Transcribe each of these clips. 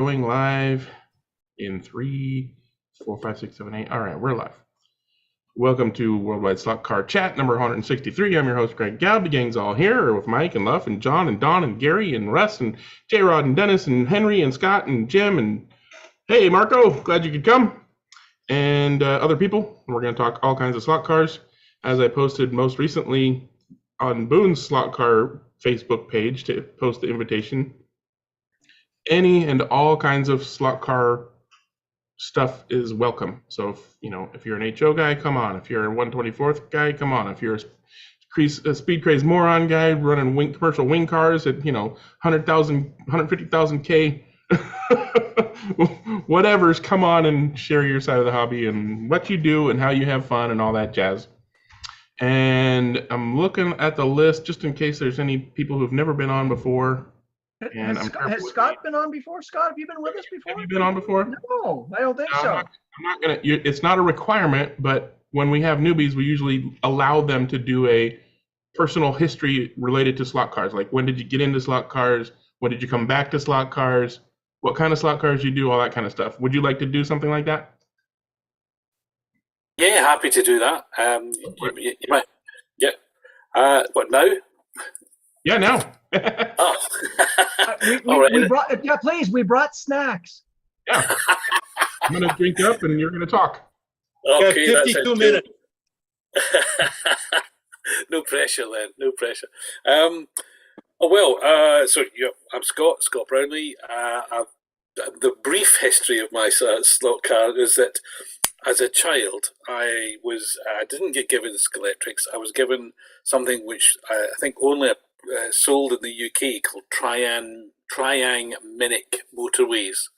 Going live in 3, 4, 5, 6, 7, 8. All right, we're live. Welcome to Worldwide Slot Car Chat number 163. I'm your host, Greg Galb. The gang's all here with Mike and Luff and John and Don and Gary and Russ and J-Rod and Dennis and Henry and Scott and Jim and hey, Marco, glad you could come. And other people. We're going to talk all kinds of slot cars. As I posted most recently on Boone's Slot Car Facebook page to post the invitation, any and all kinds of slot car stuff is welcome. So if you're an HO guy, come on. If you're a 124th guy, come on. If you're a speed craze moron guy running commercial wing cars at 100,000, 150,000 K, whatever's, come on and share your side of the hobby and what you do and how you have fun and all that jazz. And I'm looking at the list just in case there's any people who've never been on before. And has Scott been on before? Scott, have you been with us before? Have you been on before? No, I don't think so. I'm not gonna. It's not a requirement, but when we have newbies, we usually allow them to do a personal history related to slot cars. Like, when did you get into slot cars? When did you come back to slot cars? What kind of slot cars you do? All that kind of stuff. Would you like to do something like that? Yeah, happy to do that. You might. Yeah. What now? Yeah, now. Oh. we brought, yeah, please. We brought snacks. Yeah. I'm gonna drink up, and you're gonna talk. Okay, yeah, 52 minutes. No pressure, then. No pressure. So I'm Scott Brownlee. The brief history of my slot car is that as a child, I didn't get given Skeletrix. I was given something which I think only sold in the UK called Triang Minic Motorways,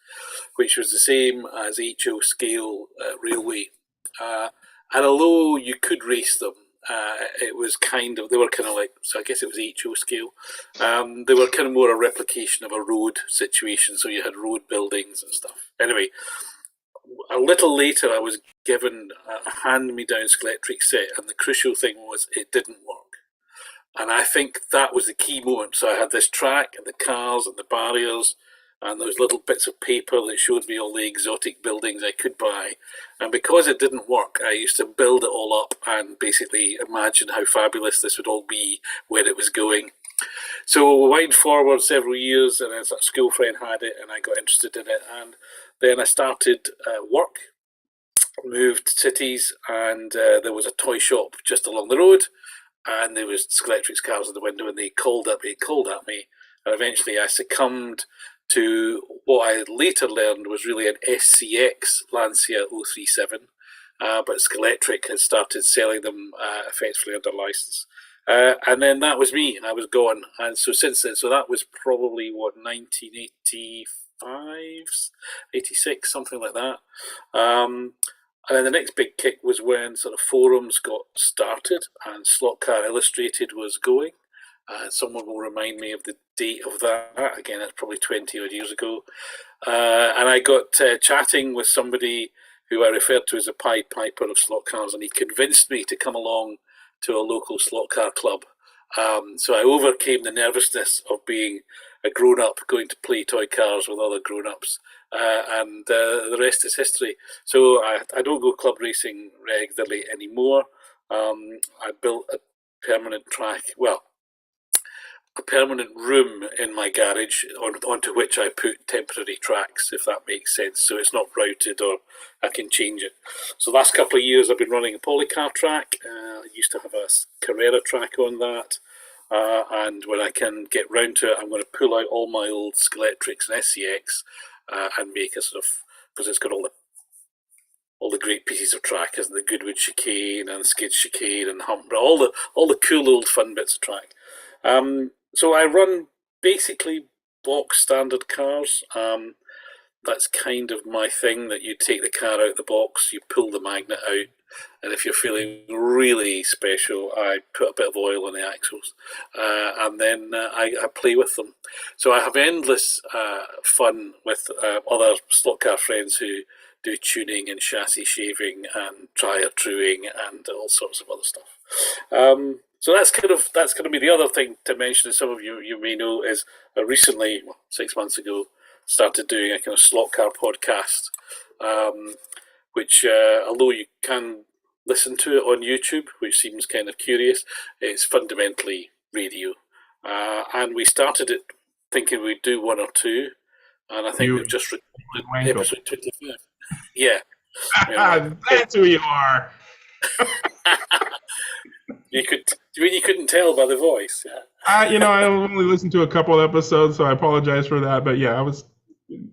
which was the same as HO scale railway. And although you could race them, they were kind of like, so I guess it was HO scale. They were kind of more a replication of a road situation, so you had road buildings and stuff. Anyway, a little later I was given a hand-me-down Skeletrix set, and the crucial thing was it didn't work. And I think that was the key moment. So I had this track and the cars and the barriers and those little bits of paper that showed me all the exotic buildings I could buy. And because it didn't work, I used to build it all up and basically imagine how fabulous this would all be, where it was going. So we wind forward several years, and a school friend had it and I got interested in it. And then I started work, moved cities, and there was a toy shop just along the road. And there was Skeletrix cars in the window, and they called at me, and eventually I succumbed to what I later learned was really an SCX Lancia 037, but Skeletrix had started selling them effectively under license. And then that was me, and I was gone. And so since then, so that was probably, 1985, 86, something like that. And then the next big kick was when sort of forums got started and Slot Car Illustrated was going. Someone will remind me of the date of that. Again, that's probably 20 odd years ago. And I got chatting with somebody who I referred to as a Pied Piper of slot cars, and he convinced me to come along to a local slot car club. So I overcame the nervousness of being a grown-up going to play toy cars with other grown-ups. And the rest is history. So I don't go club racing regularly anymore. I built a permanent track, a permanent room in my garage onto which I put temporary tracks, if that makes sense. So it's not routed, or I can change it. So the last couple of years I've been running a polycar track. I used to have a Carrera track on that. And when I can get round to it, I'm going to pull out all my old Skeletrix and SCX and make a sort of, because it's got all the great pieces of track, isn't the Goodwood chicane and Skid chicane and hump, all the cool old fun bits of track. So I run basically box standard cars. That's kind of my thing, that you take the car out of the box, you pull the magnet out, and if you're feeling really special, I put a bit of oil on the axles, and then I play with them. So I have endless fun with other slot car friends who do tuning and chassis shaving and tire truing and all sorts of other stuff. So that's going to be the other thing to mention, as some of you may know, is recently, 6 months ago, started doing a kind of slot car podcast, which, although you can listen to it on YouTube, which seems kind of curious, it's fundamentally radio. And we started it thinking we'd do one or two, and I think we've just recorded episode 25. Yeah. That's who you are. You couldn't tell by the voice. Yeah. I only listened to a couple of episodes, so I apologize for that. But yeah,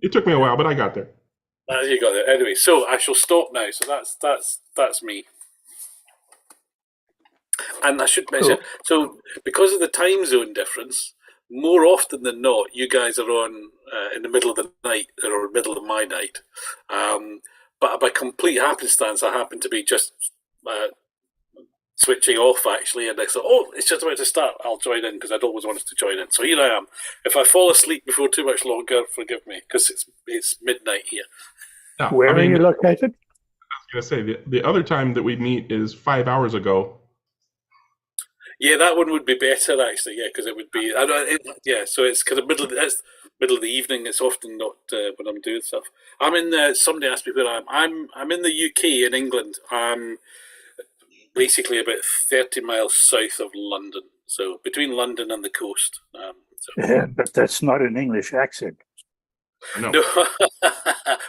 it took me a while, but I got there. You got there. Anyway, so I shall stop now. So that's me. And I should mention, so because of the time zone difference, more often than not, you guys are on in the middle of the night or middle of my night. But by complete happenstance, I happen to be just switching off, actually, and I thought, it's just about to start. I'll join in because I'd always wanted to join in. So here I am. If I fall asleep before too much longer, forgive me, because it's midnight here. No, Where are you located? I was going to say, the other time that we meet is 5 hours ago. Yeah, that one would be better, actually, yeah, because it would be... so it's because middle of the evening. It's often not when I'm doing stuff. I'm in... somebody asked me where I am. I'm in the UK, in England. I'm basically about 30 miles south of London, so between London and the coast. Yeah, but that's not an English accent. No.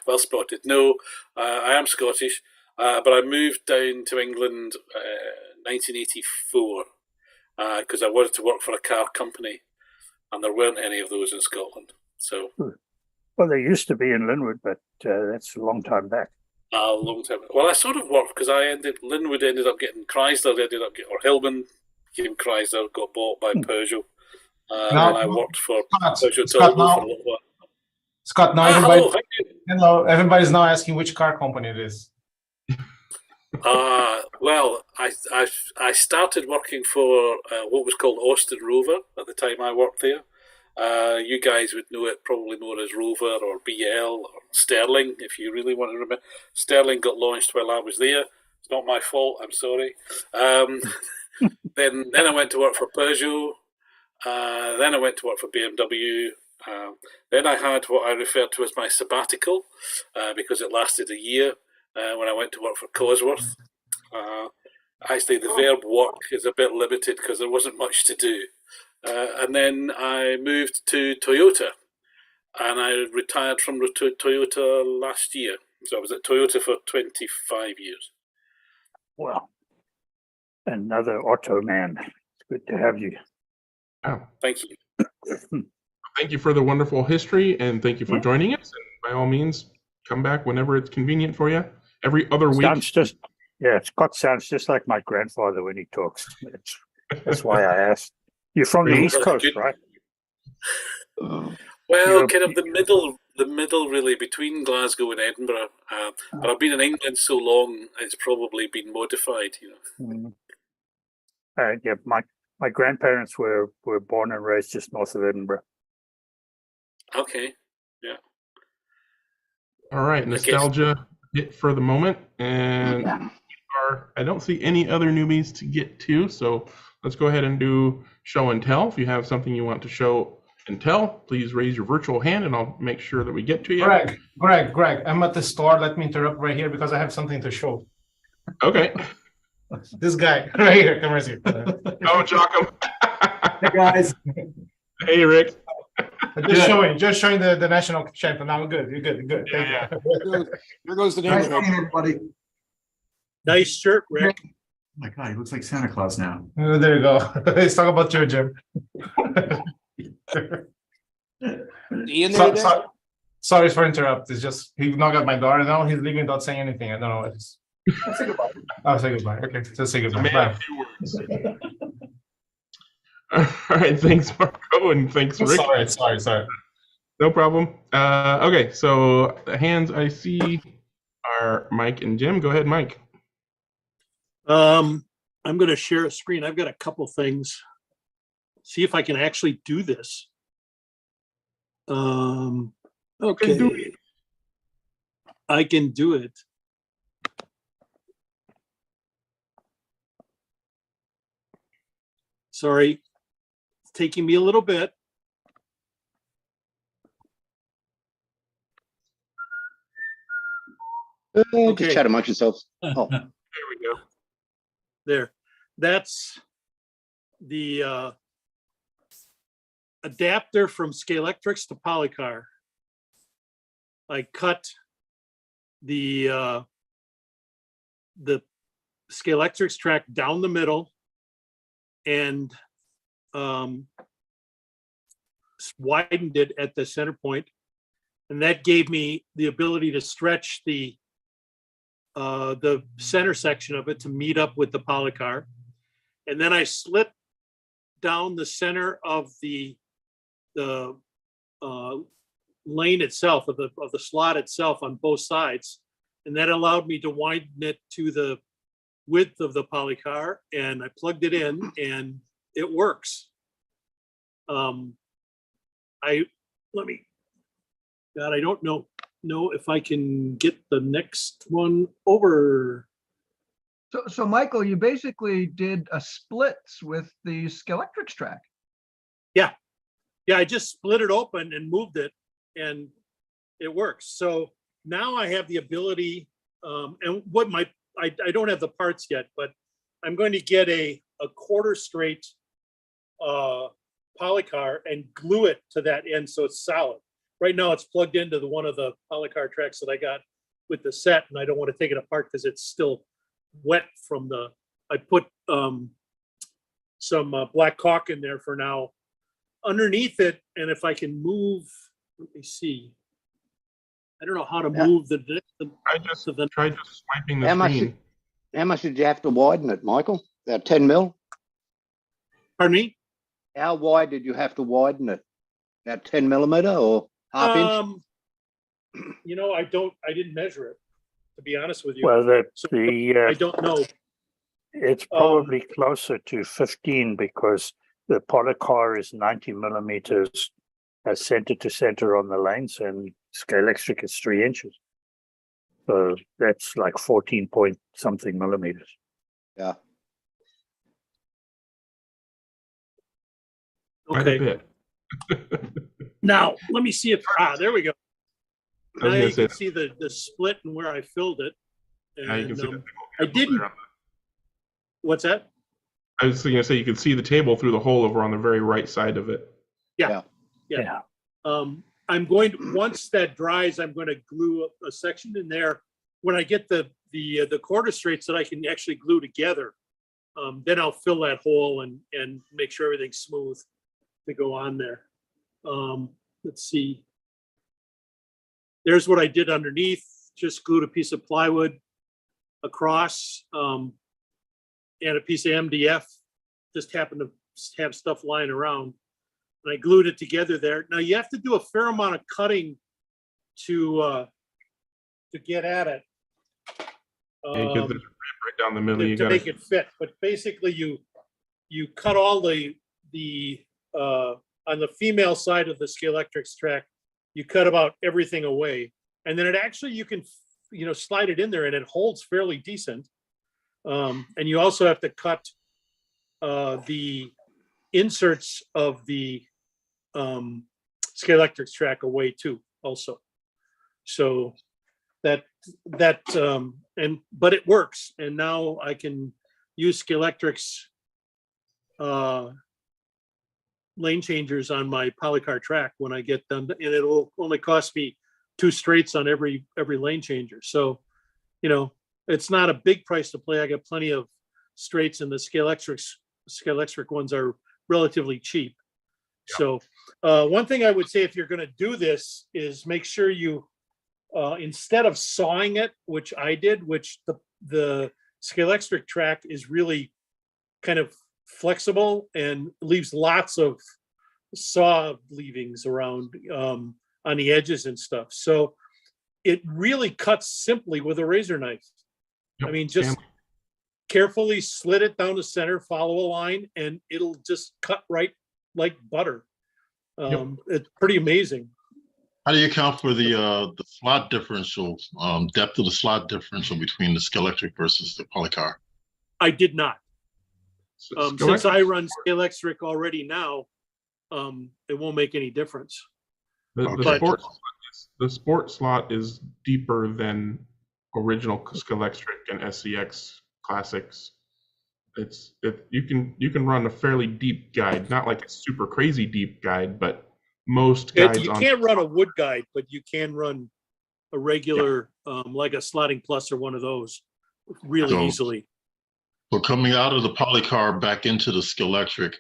Well spotted. No, I am Scottish, but I moved down to England 1984 because I wanted to work for a car company, and there weren't any of those in Scotland. So, well, they used to be in Linwood, but that's a long time back. A long time. Well, I sort of worked because Linwood ended up getting Chrysler, or Hillman became Chrysler, got bought by Peugeot, and I worked for Peugeot Turbo for a little while. Scott, now hello. Everybody's now asking which car company it is. Well, I started working for what was called Austin Rover at the time I worked there. You guys would know it probably more as Rover or BL or Sterling, if you really want to remember. Sterling got launched while I was there. It's not my fault, I'm sorry. Then I went to work for Peugeot. Then I went to work for BMW. Then I had what I refer to as my sabbatical because it lasted a year when I went to work for Cosworth. Actually, the verb work is a bit limited because there wasn't much to do. And then I moved to Toyota, and I retired from Toyota last year. So I was at Toyota for 25 years. Well, another auto man. It's good to have you. Oh. Thank you. Thank you for the wonderful history, and thank you for joining us. And by all means, come back whenever it's convenient for you. Every other week. Scott sounds just like my grandfather when he talks. That's why I asked. You're from the East Coast, right? Well, kind of the middle really between Glasgow and Edinburgh. But I've been in England so long, it's probably been modified, Yeah, my grandparents were born and raised just north of Edinburgh. Okay, yeah. All right, nostalgia hit for the moment, and I don't see any other newbies to get to, so let's go ahead and do show and tell. If you have something you want to show and tell, please raise your virtual hand, and I'll make sure that we get to you. Greg, I'm at the store. Let me interrupt right here because I have something to show. Okay. This guy right here, come right here. Oh, Joachim. Hey guys. Hey Rick. Just showing the national champion. Now good. You're good. Yeah. Here goes the Nice seeing everybody. Nice shirt, Rick. Oh my God, he looks like Santa Claus now. Oh, there you go. Let's talk about your Jim. Sorry for interrupt. It's just he knocked at my door and now he's leaving without saying anything. I don't know what it is. I'll say goodbye. I'll say goodbye. Okay, just say goodbye. Bye. All right, thanks Marco, and thanks Rick. Sorry. No problem. Okay, so the hands I see are Mike and Jim. Go ahead, Mike. I'm going to share a screen. I've got a couple things. See if I can actually do this. Okay. I can do it. Sorry, it's taking me a little bit. Okay. Just chat amongst yourselves. Oh, There we go. There. That's the adapter from Scalextrics to Polycar. I cut the Scalextrics track down the middle and widened it at the center point, and that gave me the ability to stretch the center section of it to meet up with the Polycar. And then I slit down the center of the lane itself, of the slot itself on both sides, and that allowed me to widen it to the width of the Polycar, and I plugged it in and it works. I don't know if I can get the next one over. So Michael, you basically did a splits with the Scalextrics track. Yeah, I just split it open and moved it, and it works. So now I have the ability, and I don't have the parts yet, but I'm going to get a quarter straight Polycar and glue it to that end so it's solid. Right now it's plugged into one of the Polycar tracks that I got with the set, and I don't want to take it apart because it's still wet from I put some black caulk in there for now underneath it. And if I can move, let me see. I don't know how to move I just tried just swiping the how screen. much did you have to widen it, Michael? About 10 mil? Pardon me? How wide did you have to widen it? About 10 millimeter or half inch? I didn't measure it, to be honest with you. Well, I don't know. it's probably closer to 15 because the Polycar is 90 millimeters center to center on the lanes, and Scalextric is 3 inches. So that's like 14 point something millimeters. Yeah. Quite a Okay. bit. Now let me see if there we go. I was Now gonna you say can see the split and where I filled it. now you can see And, the I didn't. What's that? I was going to say you can see the table through the hole over on the very right side of it. Yeah. I'm going to, once that dries, I'm going to glue a section in there. When I get the quarter straights that I can actually glue together, then I'll fill that hole and make sure everything's smooth to go on there. Let's see. There's what I did underneath. Just glued a piece of plywood across and a piece of MDF. Just happened to have stuff lying around. And I glued it together there. Now you have to do a fair amount of cutting to get at it. Because there's a rib right down the middle. To make it fit. But basically you cut all the on the female side of the Scalextrics track, you cut about everything away. And then it actually, you can, slide it in there and it holds fairly decent. And you also have to cut the inserts of the Scalextrics track away too, also. So but it works. And now I can use Scalextrics lane changers on my Polycar track when I get done, and it'll only cost me 2 straights on every lane changer. So, it's not a big price to play. I got plenty of straights, and the Scalextric ones are relatively cheap. Yeah. So one thing I would say, if you're going to do this, is make sure you instead of sawing it, which I did, which the Scalextric track is really kind of flexible and leaves lots of saw leavings around on the edges and stuff. So it really cuts simply with a razor knife. Yep. I mean, just carefully slit it down the center, follow a line, and it'll just cut right like butter. It's pretty amazing. How do you account for the slot differential, depth of the slot differential between the Scalextric versus the Polycar? I did not. Since I run Scalextric already now, it won't make any difference. The sport slot is deeper than original Scalextric and SCX classics, you can run a fairly deep guide, not like a super crazy deep guide, but most guides You can't run a wood guide, but you can run a regular, like a slotting plus or one of those really easily. So coming out of the polycar back into the Scalextric,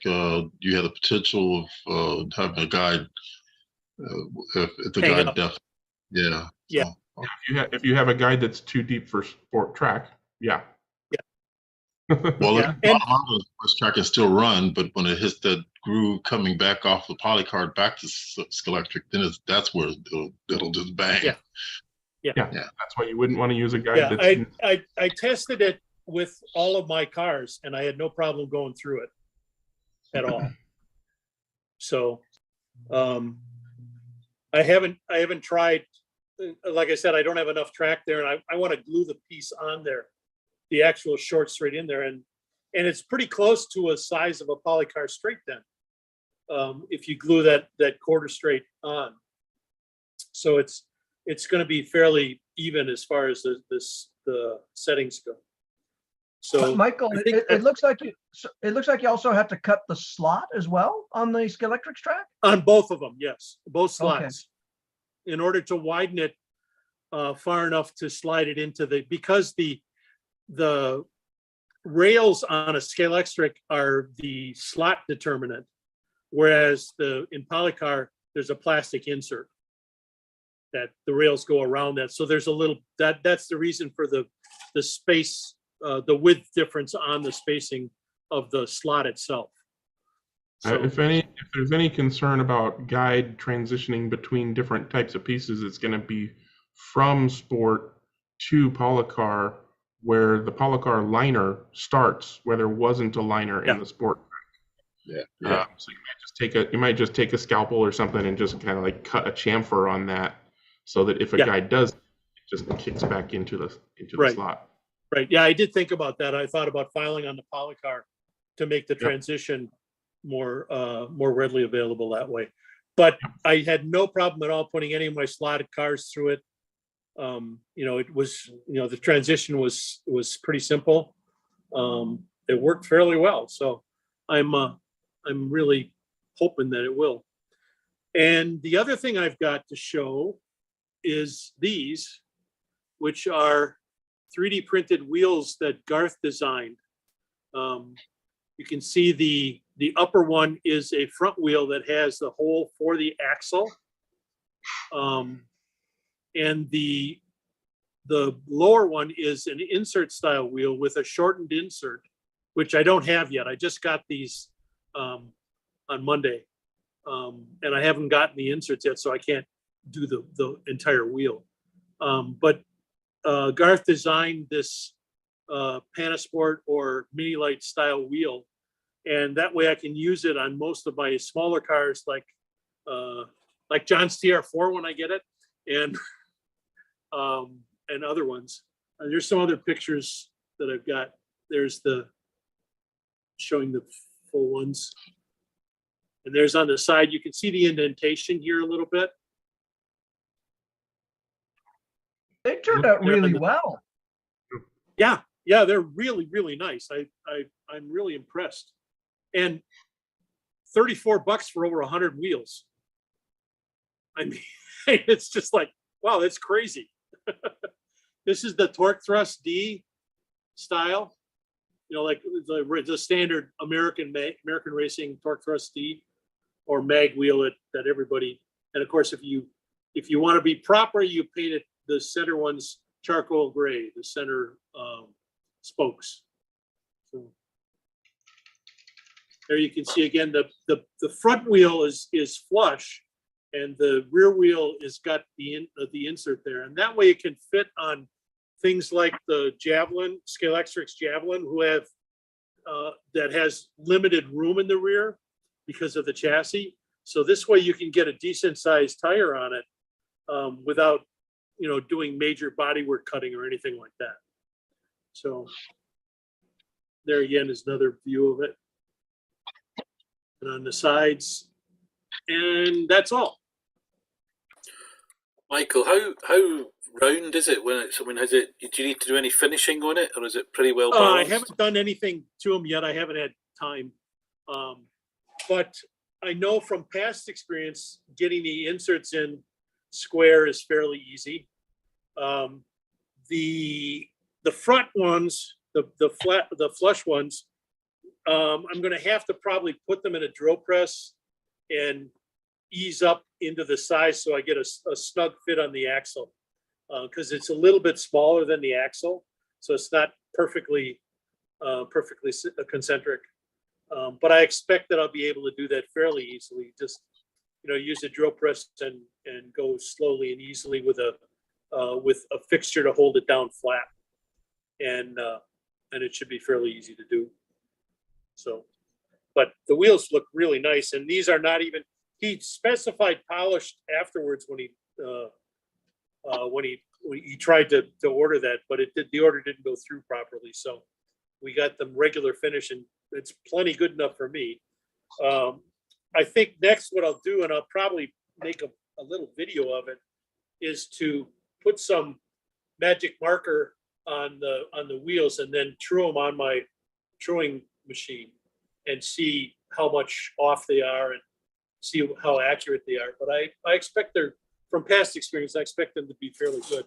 you had the potential of having a guide if the guide depth. Yeah. Yeah. So, if you have a guide that's too deep for sport track, yeah. well, Yeah, the bottom out of the first track can still run, but when it hits that groove coming back off the polycar back to Scalextric, then that's where it'll just bang. Yeah. That's why you wouldn't want to use a guide that's I tested it with all of my cars, and I had no problem going through it at all. So, I haven't tried. Like I said, I don't have enough track there, and I want to glue the piece on there, the actual short straight in there, and it's pretty close to a size of a polycar straight then. If you glue that quarter straight on, so it's going to be fairly even as far as the settings go. So, Michael, it looks like you also have to cut the slot as well on the Scalextric track. On both of them, yes, both slots, Okay. in order to widen it far enough to slide it into because the rails on a Scalextric are the slot determinant, whereas in polycar there's a plastic insert that the rails go around that. So there's a little that's the reason for the space, the width difference on the spacing of the slot itself. So, if there's any concern about guide transitioning between different types of pieces, it's going to be from sport to polycar, where the polycar liner starts, where there wasn't a liner in the sport. Yeah. So you might just take a scalpel or something and just kind of like cut a chamfer on that, so that if a guide does, it just kicks back into the slot. Right. Yeah, I did think about that. I thought about filing on the polycar to make the transition more readily available that way. But I had no problem at all putting any of my slotted cars through it. It was, the transition was pretty simple. It worked fairly well. So I'm really hoping that it will. And the other thing I've got to show is these, which are 3D printed wheels that Garth designed. You can see the upper one is a front wheel that has the hole for the axle. And the lower one is an insert style wheel with a shortened insert, which I don't have yet. I just got these on Monday, and I haven't gotten the inserts yet, so I can't do the entire wheel. But Garth designed this Panasport or Mini Light style wheel, and that way I can use it on most of my smaller cars, like John's TR4 when I get it, and other ones. There's some other pictures that I've got. There's showing the full ones, and there's on the side. You can see the indentation here a little bit. They turned out really well. Yeah, they're really, really nice. I'm really impressed. And $34 for over 100 wheels. I mean, it's just like, wow, that's crazy. This is the Torque Thrust D style, like the standard American racing Torque Thrust D or mag wheel that everybody. And of course, if you want to be proper, you paint it the center ones charcoal gray, the center spokes. So there you can see again the front wheel is flush, and the rear wheel is got the insert there, and that way it can fit on things like the Javelin, Scalextric's Javelin, who have that has limited room in the rear because of the chassis. So this way you can get a decent sized tire on it without doing major bodywork cutting or anything like that. So there again is another view of it. And on the sides, and that's all. Michael, how round is it when it's? I mean, has it? Do you need to do any finishing on it, or is it pretty well I balanced? haven't done anything to them yet. I haven't had time. But I know from past experience, getting the inserts in square is fairly easy. The front ones, the flush ones, I'm going to have to probably put them in a drill press and ease up into the size so I get a snug fit on the axle, because it's a little bit smaller than the axle, so it's not perfectly concentric. But I expect that I'll be able to do that fairly easily. Just use a drill press and go slowly and easily with a fixture to hold it down flat, and it should be fairly easy to do. So, but the wheels look really nice, and these are not even. He specified polished afterwards when he tried to order that, but the order didn't go through properly. So we got them regular finish, and it's plenty good enough for me. I think next what I'll do, and I'll probably make a little video of it, is to put some magic marker on the wheels and then true them on my truing machine and see how much off they are and see how accurate they are. But I expect from past experience, I expect them to be fairly good.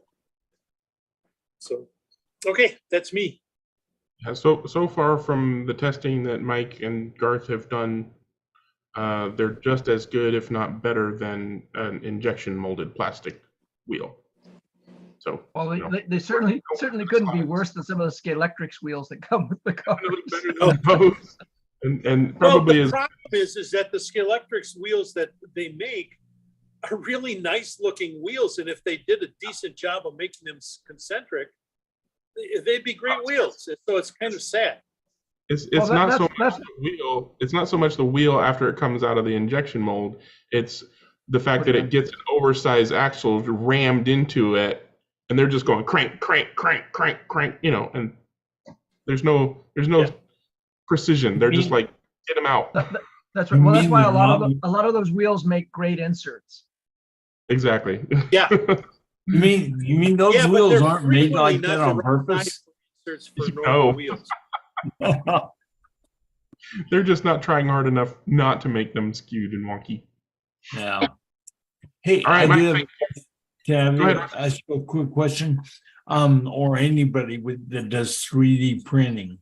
So, okay, that's me. Yeah, so far from the testing that Mike and Garth have done, they're just as good, if not better, than an injection molded plastic wheel. So, Well, they certainly couldn't be worse than some of the Scalextric wheels that come with the cars. better than those. And probably the problem is that the Scalextric wheels that they make are really nice looking wheels, and if they did a decent job of making them concentric, they'd be great wheels. So it's kind of sad. It's not so much the wheel. It's not so much the wheel after it comes out of the injection mold. It's the fact that it gets an oversized axle rammed into it, and they're just going crank, crank, crank, crank, crank. And there's no precision. They're just like, get them out. That's right. Well, that's why a lot of those wheels make great inserts. Exactly. Yeah. You mean those wheels aren't made like that on purpose? Inserts for normal wheels. They're just not trying hard enough not to make them skewed and wonky. Yeah. Hey, all right, can I ask you a quick question? Or anybody that does 3D printing.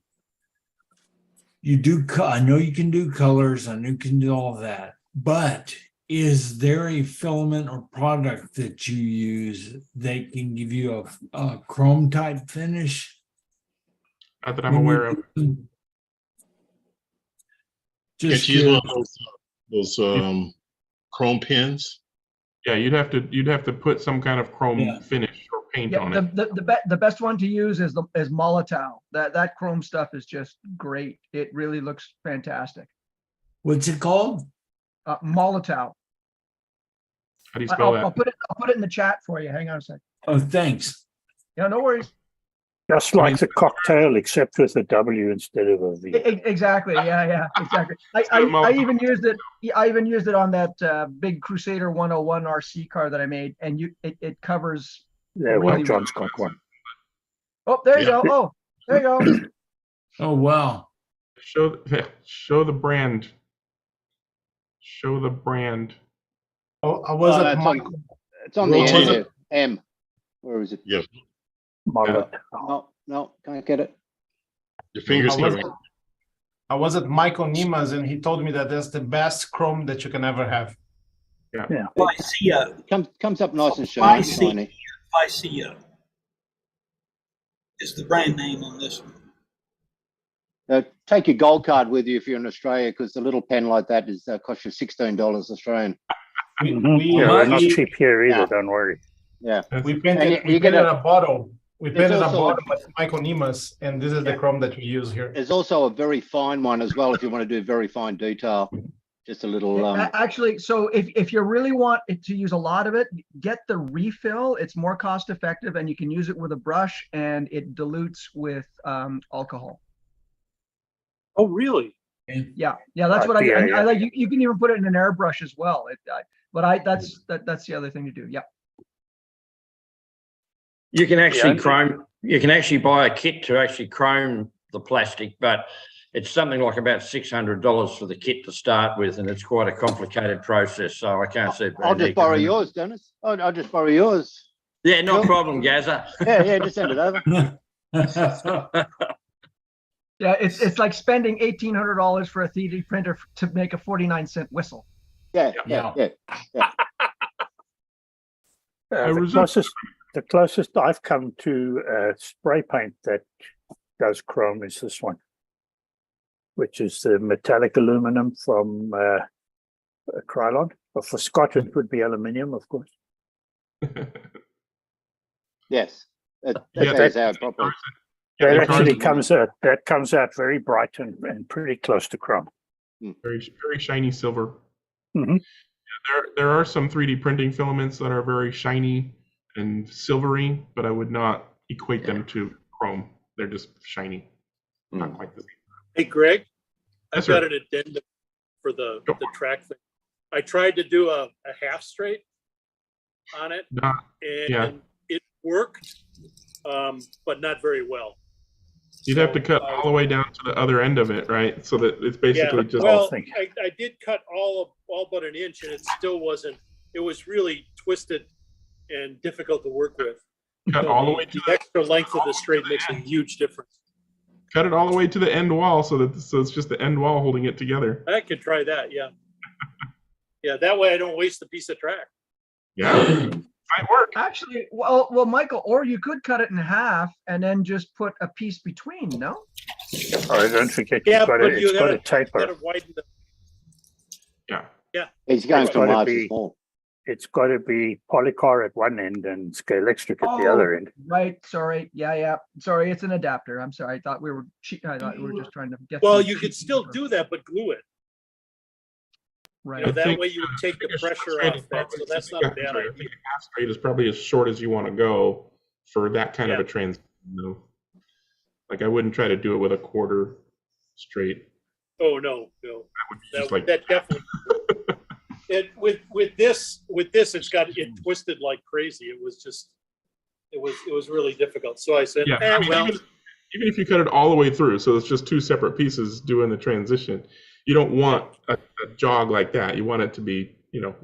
I know you can do colors, I know you can do all of that, but is there a filament or product that you use that can give you a chrome type finish? Not that I'm aware of. Can't you use one of those chrome pins? Yeah, you'd have to put some kind of chrome finish or paint on it. The best one to use is Molotow. That chrome stuff is just great. It really looks fantastic. What's it called? Molotow. How do you spell that? I'll put it in the chat for you. Hang on a second. Oh, thanks. Yeah, no worries. Just like the cocktail, except with a W instead of a V. Exactly. Yeah, exactly. I even used it. I even used it on that big Crusader 101 RC car that I made, and it covers. Yeah, well, John's got one. Oh, there you go. Oh, there you go. Oh, wow. Show the brand. Show the brand. Oh, was it Michael? It's on the end there. M. Where is it? Yes. No, can't get it. Your fingers I was at Michael Nima's, and he told me that that's the best chrome that you can ever have. Yeah. Comes up nice and shiny. Vicia is the brand name on this one. Take your gold card with you if you're in Australia, because the little pen like that is cost you $16 Australian. We're not cheap here either. Don't worry. Yeah, we painted a bottle. We painted a bottle with Michael Nima's, and this is the chrome that we use here. There's also a very fine one as well if you want to do very fine detail. Just a little. Actually, so if you really want to use a lot of it, get the refill. It's more cost effective, and you can use it with a brush, and it dilutes with alcohol. Oh, really? Yeah. That's what I like. You can even put it in an airbrush as well. That's the other thing to do. Yeah. You can actually Yeah. chrome. You can actually buy a kit to actually chrome the plastic, but it's something like about $600 for the kit to start with, and it's quite a complicated process. So I can't see. I'll just borrow yours, Dennis. I'll just borrow yours. Yeah, no Sure. problem, Gazza. Yeah, just send it over. Yeah, it's like spending $1,800 for a 3D printer to make a 49-cent whistle. Yeah. The closest I've come to spray paint that does chrome is this one, which is the metallic aluminum from Krylon. But for Scott, it would be aluminium, of course. Yes. That Yeah, is our proper. That Yeah, actually chrome- comes out very bright and pretty close to chrome. Very, very shiny silver. Mhm. There are some 3D printing filaments that are very shiny and silvery, but I would not equate them to chrome. They're just shiny. Not quite the same. Hey, Greg, Yes, I've got sir. an addendum for the Go for it. track thing. I tried to do a half straight on it, Not, and yeah. it worked, but not very well. You'd have to So, cut all the way down to the other end of it, right? So that it's basically just well, thing. I did cut all but an inch, and it still wasn't. It was really twisted and difficult to work with. cut So all the way to the the extra length of the straight makes a huge difference. cut it all the way to the end wall, so it's just the end wall holding it together. I could try that, yeah. Yeah, that way I don't waste a piece of track. Yeah, might work. Actually, well, Michael, or you could cut it in half and then just put a piece between. No. Oh, don't forget, Yeah, it's got but a you gotta taper. widen the. Yeah. Yeah. He's going It's from gotta large be- to small. It's got to be polycar at one end and scale electric at the other end. Right. Sorry. Yeah. Sorry, it's an adapter. I'm sorry. I thought we were just trying to get. Well, some you could cheap still paper. do that, but glue it. Right. You know, I that think- way you would take the pressure off that, so that's not a bad I idea. think half straight is probably as short as you want to go for that kind of Yeah. a transition. Like I wouldn't try to do it with a quarter straight. Oh, no. That would be just like That definitely. With this, it twisted like crazy. It was really difficult. So I said, yeah. I mean, well, even if you cut it all the way through, so it's just two separate pieces doing the transition. You don't want a jog like that. You want it to be,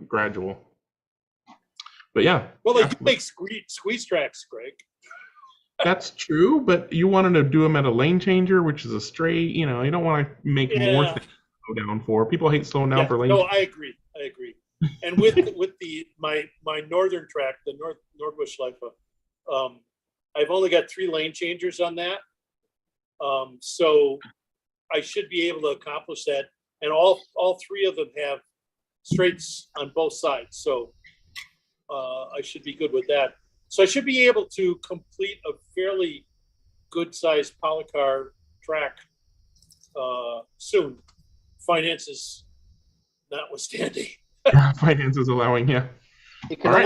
gradual. But yeah. well, they yeah, do make squeeze tracks, Greg. that's true. But you wanted to do them at a lane changer, which is a straight. You don't want to make more Yeah. things to slow down for. People hate slowing down Yeah, for lane. no, I agree. And with my northern track, the Nordbuschleife, I've only got 3 lane changers on that. So I should be able to accomplish that. And all 3 of them have straights on both sides. So I should be good with that. So I should be able to complete a fairly good sized polycar track soon. Finances notwithstanding. Finances allowing, yeah. You can All right.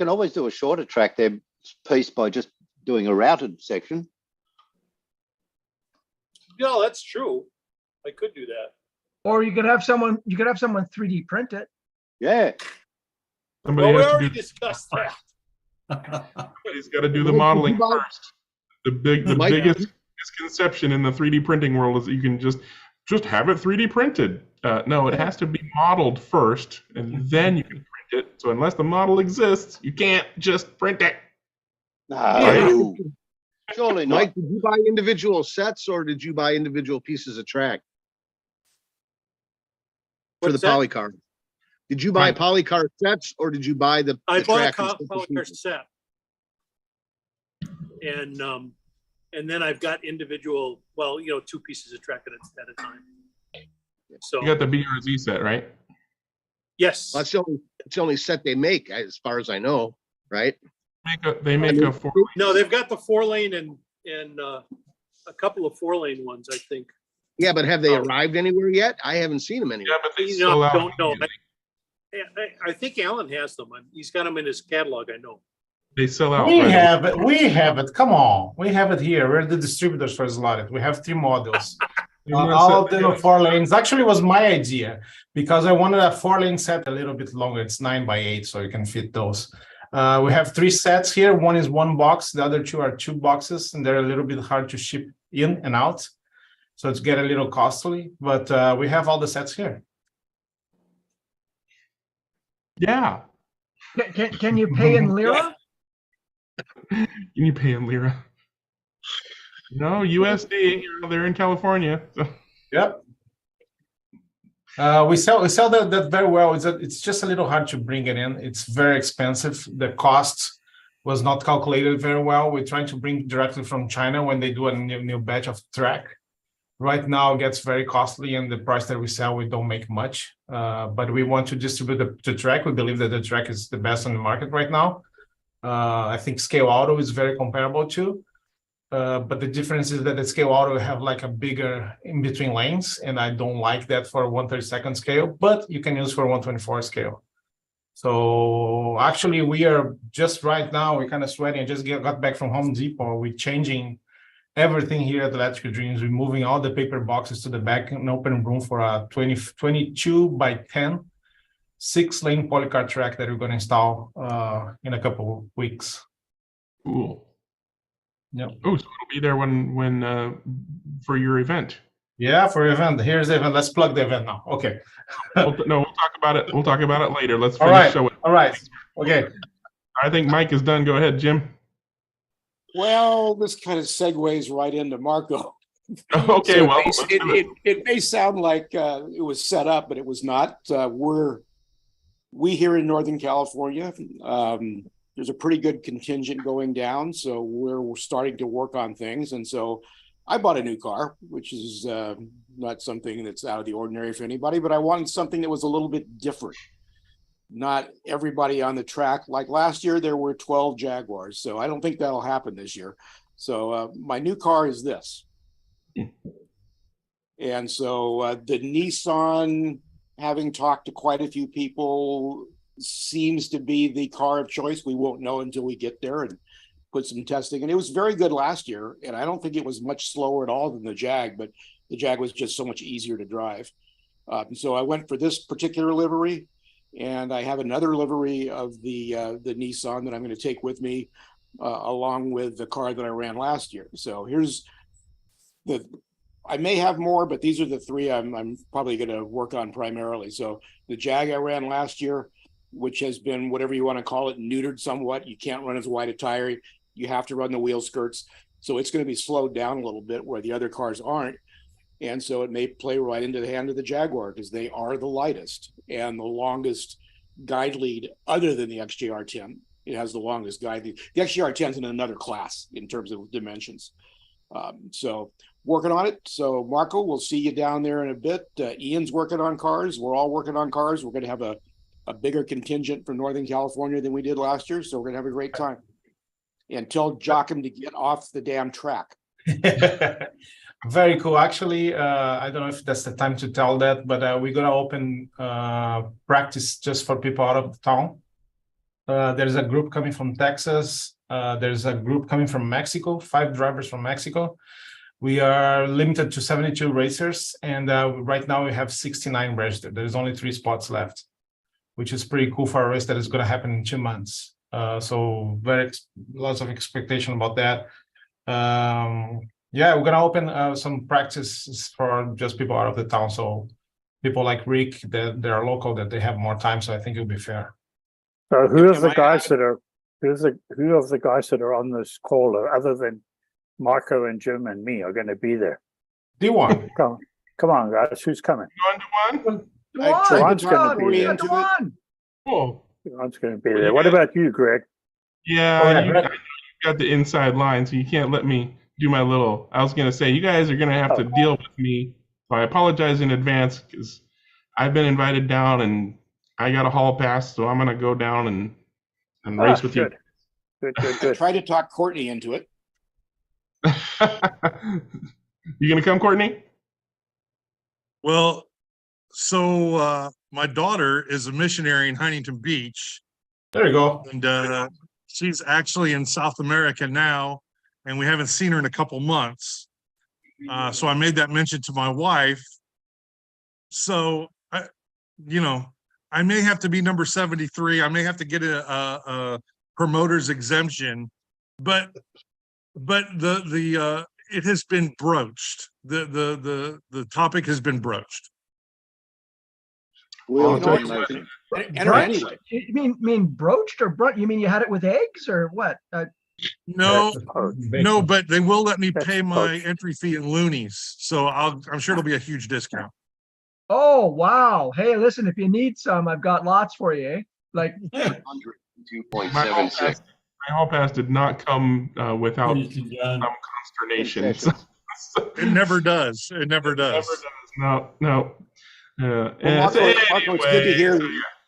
always do a shorter track there piece by just doing a routed section. No, that's true. I could do that. Or you could have someone 3D print it. Yeah. Somebody Well, we has to already do. discussed that. Somebody's got to do the modeling first. The biggest misconception in the 3D printing world is that you can just have it 3D printed. No, it has to be modeled first, and then you can print it. So unless the model exists, you can't just print it. No. Surely not. Mike, did you buy individual sets or did you buy individual pieces of track for What's the that? polycar? Did you buy polycar sets or did you buy the I bought a track and simple polycar pieces? set. And then I've got individual, 2 pieces of track at a time. So You got the BRZ set, right? yes. That's the only set they make, as far as I know, right? They make a 4. No, they've got the 4-lane and a couple of 4-lane ones, I think. Yeah, but have they arrived anywhere yet? I haven't seen them anywhere. Yeah, but they You sell out. don't know. I think Alan has them. He's got them in his catalog. I know. They sell out. We right have it. We have it. Come on. We have it here. We're the distributors for Slotted. We have 3 models. All of them are 4 lanes. Actually, it was my idea because I wanted a 4-lane set a little bit longer. It's 9x8, so you can fit those. We have 3 sets here. One is 1 box. The other 2 are 2 boxes, and they're a little bit hard to ship in and out. So it's get a little costly, but we have all the sets here. Yeah. Can you pay in lira? Can you pay in lira? No, USD. They're in California. So. Yep. We sell that very well. It's just a little hard to bring it in. It's very expensive. The cost was not calculated very well. We're trying to bring directly from China when they do a new batch of track. Right now, it gets very costly, and the price that we sell, we don't make much. But we want to distribute the track. We believe that the track is the best on the market right now. I think Scale Auto is very comparable too. But the difference is that the Scale Auto have like a bigger in-between lanes, and I don't like that for a 1/32 scale, but you can use for 1/24 scale. So actually, we are just right now, we're kind of sweating. I just got back from Home Depot. We're changing everything here at Electrical Dreams. We're moving all the paper boxes to the back and open room for a 22 by 10 6-lane polycar track that we're going to install in a couple of weeks. Cool. Yep. Oh, so it'll be there when for your event. Yeah, for event. Here's the event. Let's plug the event now. Okay. No, we'll talk about it. We'll talk about it later. Let's All finish right. showing. All right. Okay. I think Mike is done. Go ahead, Jim. Well, this kind of segues right into Marco. Okay, So well, it may sound like it was set up, but it was not. We here in Northern California, there's a pretty good contingent going down, so we're starting to work on things. And so I bought a new car, which is not something that's out of the ordinary for anybody, but I wanted something that was a little bit different. Not everybody on the track. Like last year, there were 12 Jaguars, so I don't think that'll happen this year. So my new car is this. And so the Nissan, having talked to quite a few people, seems to be the car of choice. We won't know until we get there and put some testing. And it was very good last year, and I don't think it was much slower at all than the Jag, but the Jag was just so much easier to drive. So I went for this particular livery, and I have another livery of the Nissan that I'm going to take with me along with the car that I ran last year. So here's I may have more, but these are the 3 I'm probably going to work on primarily. So the Jag I ran last year, which has been, whatever you want to call it, neutered somewhat. You can't run as wide a tire. You have to run the wheel skirts. So it's going to be slowed down a little bit where the other cars aren't. And so it may play right into the hand of the Jaguar because they are the lightest and the longest guide lead other than the XJR10. It has the longest guide lead. The XJR10 is in another class in terms of dimensions. So working on it. So Marco, we'll see you down there in a bit. Ian's working on cars. We're all working on cars. We're going to have a bigger contingent from Northern California than we did last year. So we're going to have a great time. And tell Joachim to get off the damn track. Very cool. Actually, I don't know if that's the time to tell that, but we're going to open practice just for people out of the town. There's a group coming from Texas. There's a group coming from Mexico, 5 drivers from Mexico. We are limited to 72 racers, and right now we have 69 registered. There's only 3 spots left, which is pretty cool for a race that is going to happen in 2 months. So lots of expectation about that. Yeah, we're going to open some practices for just people out of the town. So people like Rick, that they are local, that they have more time. So I think it'll be fair. So who of the guys that are on this call, other than Marco and Jim and me, are going to be there? D1. Come on, guys. Who's coming? Juan's going to be there. Cool. Juan's going to be there. What about you, Greg? Yeah, you got the inside line, so you can't let me do my little. I was going to say, you guys are going to have to deal with me. So I apologize in advance because I've been invited down and I got a hall pass, so I'm going to go down and race with you. Good. Try to talk Courtney into it. You going to come, Courtney? Well, so my daughter is a missionary in Huntington Beach. There you go. And she's actually in South America now, and we haven't seen her in a couple months. So I made that mention to my wife. So, I may have to be number 73. I may have to get a promoter's exemption, but the it has been broached. The topic has been broached. We'll tell turn you those. Enter Brunch? anyway. You mean broached or brunch? You mean you had it with eggs or what? No, That's poached. no, but they will let me That's pay my poached. entry fee in loonies, so I'm sure it'll be a huge discount. Oh, wow. Hey, listen, if you need some, I've got lots for you, eh? Like, 102.76. My hall pass did not come without Ladies and gentlemen, some consternation. Concessions. It never does. It never does. No. Well, Marco, it's good to Anyway, hear.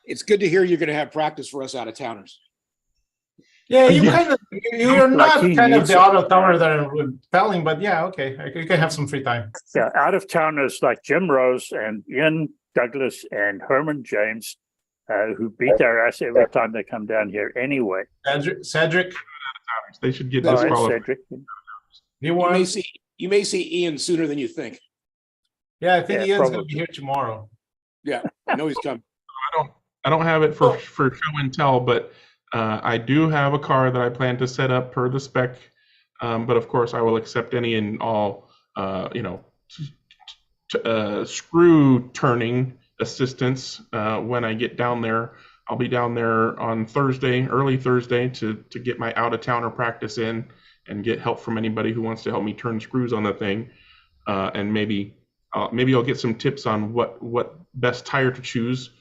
It's good to hear you're going to have practice for us out of towners. Yeah, you Yeah. kind of you're Like not he kind of needs the it. auto tower that are repelling, but yeah, okay, you can have some free time. Yeah, out of towners like Jim Rose and Ian Douglas and Herman James, who beat their ass every time they come down here anyway. Cedric, they should get Oh, and disqualified. Cedric. you You want? may see Ian sooner than you think. Yeah, I think Yeah, Ian's gonna probably. be here tomorrow. Yeah, I know he's coming. I don't have it for show and tell, but I do have a car that I plan to set up per the spec. But of course, I will accept any and all, screw turning assistance when I get down there. I'll be down there on Thursday, early Thursday, to get my out of towner practice in and get help from anybody who wants to help me turn screws on the thing. And maybe I'll get some tips on what best tire to choose.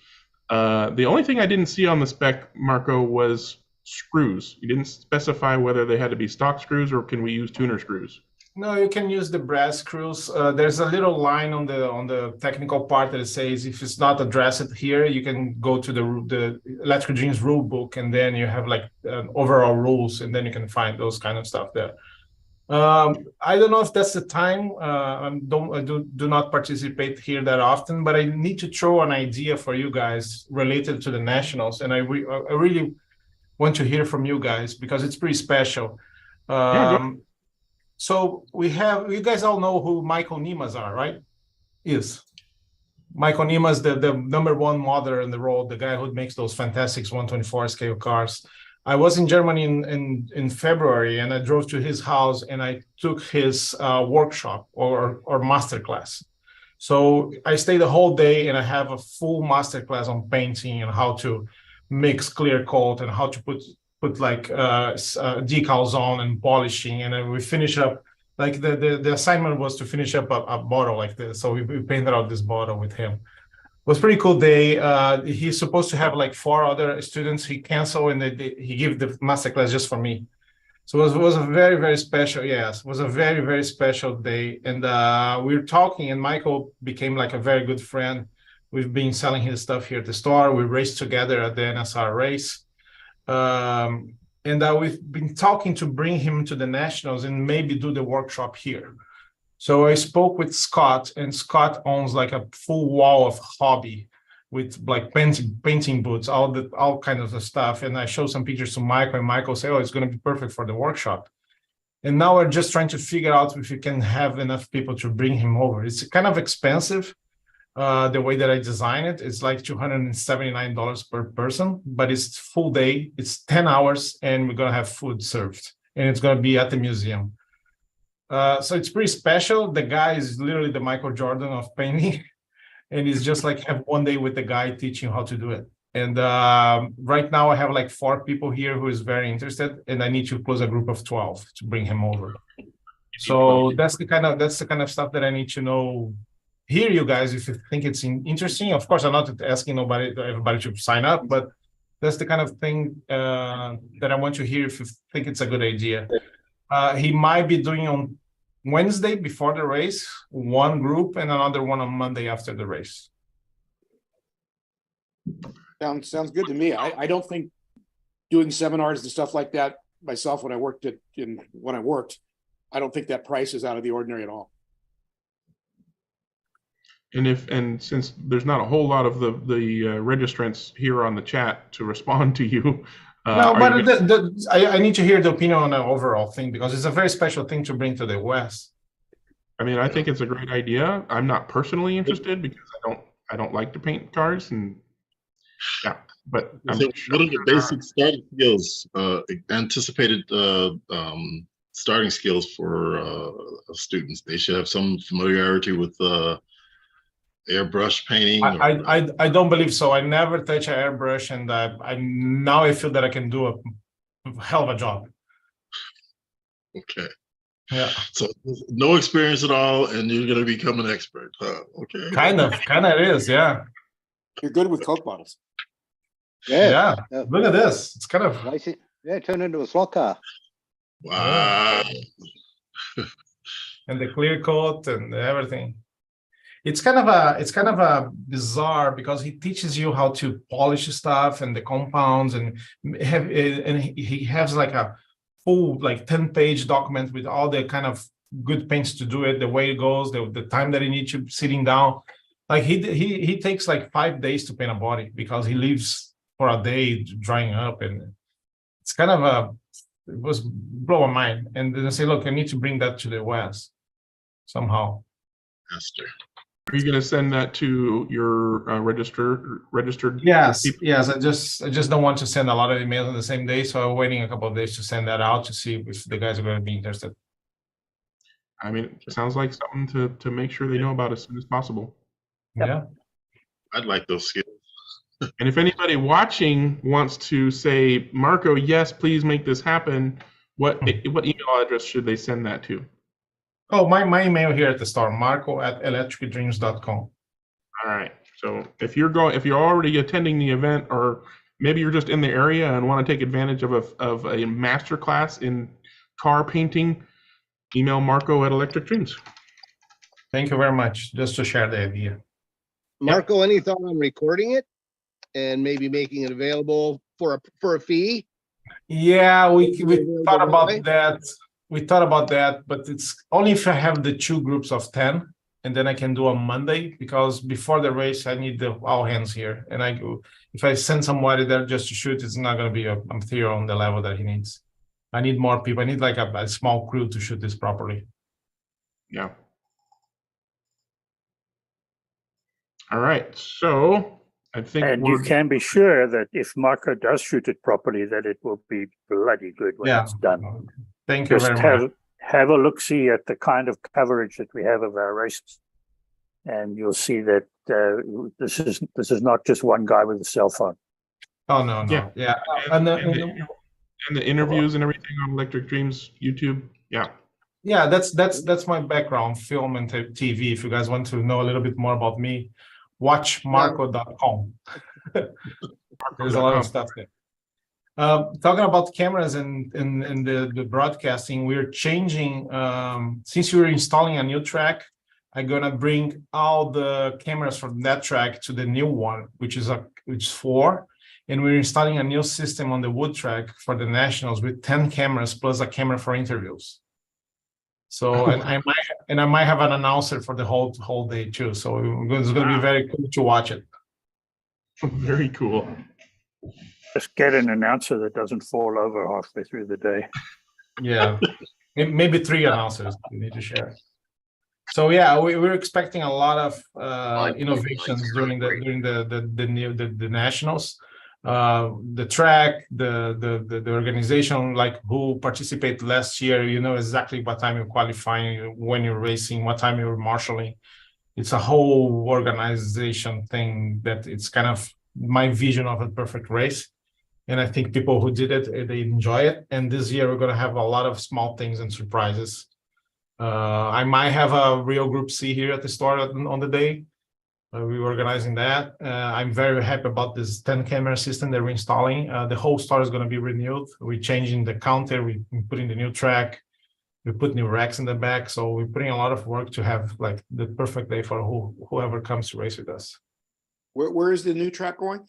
The only thing I didn't see on the spec, Marco, was screws. You didn't specify whether they had to be stock screws or can we use tuner screws? No, you can use the brass screws. There's a little line on the technical part that says if it's not addressed here, you can go to the Electrical Dreams rule book, and then you have like overall rules, and then you can find those kind of stuff there. I don't know if that's the time. I do not participate here that often, but I need to throw an idea for you guys related to the nationals, and I really want to hear from you guys because it's pretty special. So you guys all know who Michael Nimas are, right? Yes. Michael Nimas, the #1 modder in the world, the guy who makes those fantastic 124 scale cars. I was in Germany in February, and I drove to his house and I took his workshop or masterclass. So I stayed the whole day and I have a full masterclass on painting and how to mix clear coat and how to put like decals on and polishing. And then we finish up, like the assignment was to finish up a bottle like this. So we painted out this bottle with him. It was a pretty cool day. He's supposed to have like 4 other students. He canceled and he gave the masterclass just for me. So it was a very, very special, yes, it was a very, very special day. And we were talking and Michael became like a very good friend. We've been selling his stuff here at the store. We raced together at the NSR race. And we've been talking to bring him to the nationals and maybe do the workshop here. So I spoke with Scott, and Scott owns like a full wall of hobby with like painting booths, all kinds of stuff. And I showed some pictures to Michael, and Michael said, "Oh, it's going to be perfect for the workshop." And now we're just trying to figure out if we can have enough people to bring him over. It's kind of expensive. The way that I design it, it's like $279 per person, but it's full day, it's 10 hours, and we're gonna have food served, and it's gonna be at the museum. So it's pretty special. The guy is literally the Michael Jordan of painting, and it's just like have one day with the guy teaching how to do it. And right now I have like 4 people here who is very interested, and I need to close a group of 12 to bring him over. So that's the kind of stuff that I need to know. Hear you guys if you think it's interesting. Of course, I'm not asking everybody to sign up, but that's the kind of thing that I want to hear if you think it's a good idea. He might be doing on Wednesday before the race, one group, and another one on Monday after the race. Sounds good to me. I don't think doing seminars and stuff like that myself when I worked, I don't think that price is out of the ordinary at all. And since there's not a whole lot of the registrants here on the chat to respond to you, no, but I need to hear the opinion on the overall thing because it's a very special thing to bring to the West. I mean, I think it's a great idea. I'm not personally interested because I don't like to paint cars, and yeah. but I'm So sure what are the basic starting skills, anticipated starting skills for students? They should have some familiarity with airbrush painting. I don't believe so. I never touch an airbrush, and I feel that I can do a hell of a job. Okay. Yeah. So no experience at all, and you're going to become an expert. Huh? Okay. Kind of it is. Yeah. You're good with Coke bottles. Yeah. Look at this. It's kind of. Yeah, turn into a slot car. Wow. And the clear coat and everything. It's kind of a bizarre because he teaches you how to polish stuff and the compounds and he has like a full 10-page document with all the kind of good paints to do it, the way it goes, the time that he needs you sitting down. Like he takes like 5 days to paint a body because he leaves for a day drying up, and it's kind of it was blow my mind. And then I say, look, I need to bring that to the West somehow. Master. Are you going to send that to your registered? Yes, people? yes. I just don't want to send a lot of emails on the same day, so I'm waiting a couple of days to send that out to see if the guys are going to be interested. I mean, it sounds like something to make sure they know about as soon as possible. Yeah, I'd like those skills. And if anybody watching wants to say, Marco, yes, please make this happen, what email address should they send that to? Oh, my email here at the store, marco@electricdreams.com. All right. So if you're already attending the event, or maybe you're just in the area and want to take advantage of a masterclass in car painting, email Marco@electricdreams. Thank you very much. Just to share the idea. Marco, any thought on recording it and maybe making it available for a fee? Yeah, we thought about that. We thought about that, but it's only if I have the 2 groups of 10, and then I can do on Monday, because before the race I need all hands here, and if I send somebody there just to shoot, it's not going to be a material on the level that he needs. I need more people. I need like a small crew to shoot this properly. Yeah. All right. So I think And you can be sure that if Marco does shoot it properly, that it will be bloody good when it's done. Thank you very much. Have a look-see at the kind of coverage that we have of our races, and you'll see that this is not just one guy with a cell phone. Oh no. Yeah. And the interviews and everything on Electric Dreams YouTube. Yeah. Yeah, that's my background, film and TV. If you guys want to know a little bit more about me, watch marco.com. There's a lot of stuff there. Talking about cameras and the broadcasting, we're changing. Since we're installing a new track, I'm gonna bring all the cameras from that track to the new one, which is 4, and we're installing a new system on the wood track for the nationals with 10 cameras plus a camera for interviews. So and I might have an announcer for the whole day too. So it's going to be very cool to watch it. Very cool. Just get an announcer that doesn't fall over halfway through the day. Yeah, maybe 3 announcers we need to share. So yeah, we're expecting a lot of innovations during the nationals. The track, the organization, like who participated last year, you know exactly what time you're qualifying, when you're racing, what time you're marshalling. It's a whole organization thing that it's kind of my vision of a perfect race. And I think people who did it, they enjoy it. And this year we're going to have a lot of small things and surprises. I might have a real Group C here at the store on the day. We're organizing that. I'm very happy about this 10 camera system that we're installing. The whole store is going to be renewed. We're changing the counter. We're putting the new track. We put new racks in the back. So we're putting a lot of work to have like the perfect day for whoever comes to race with us. Where is the new track going?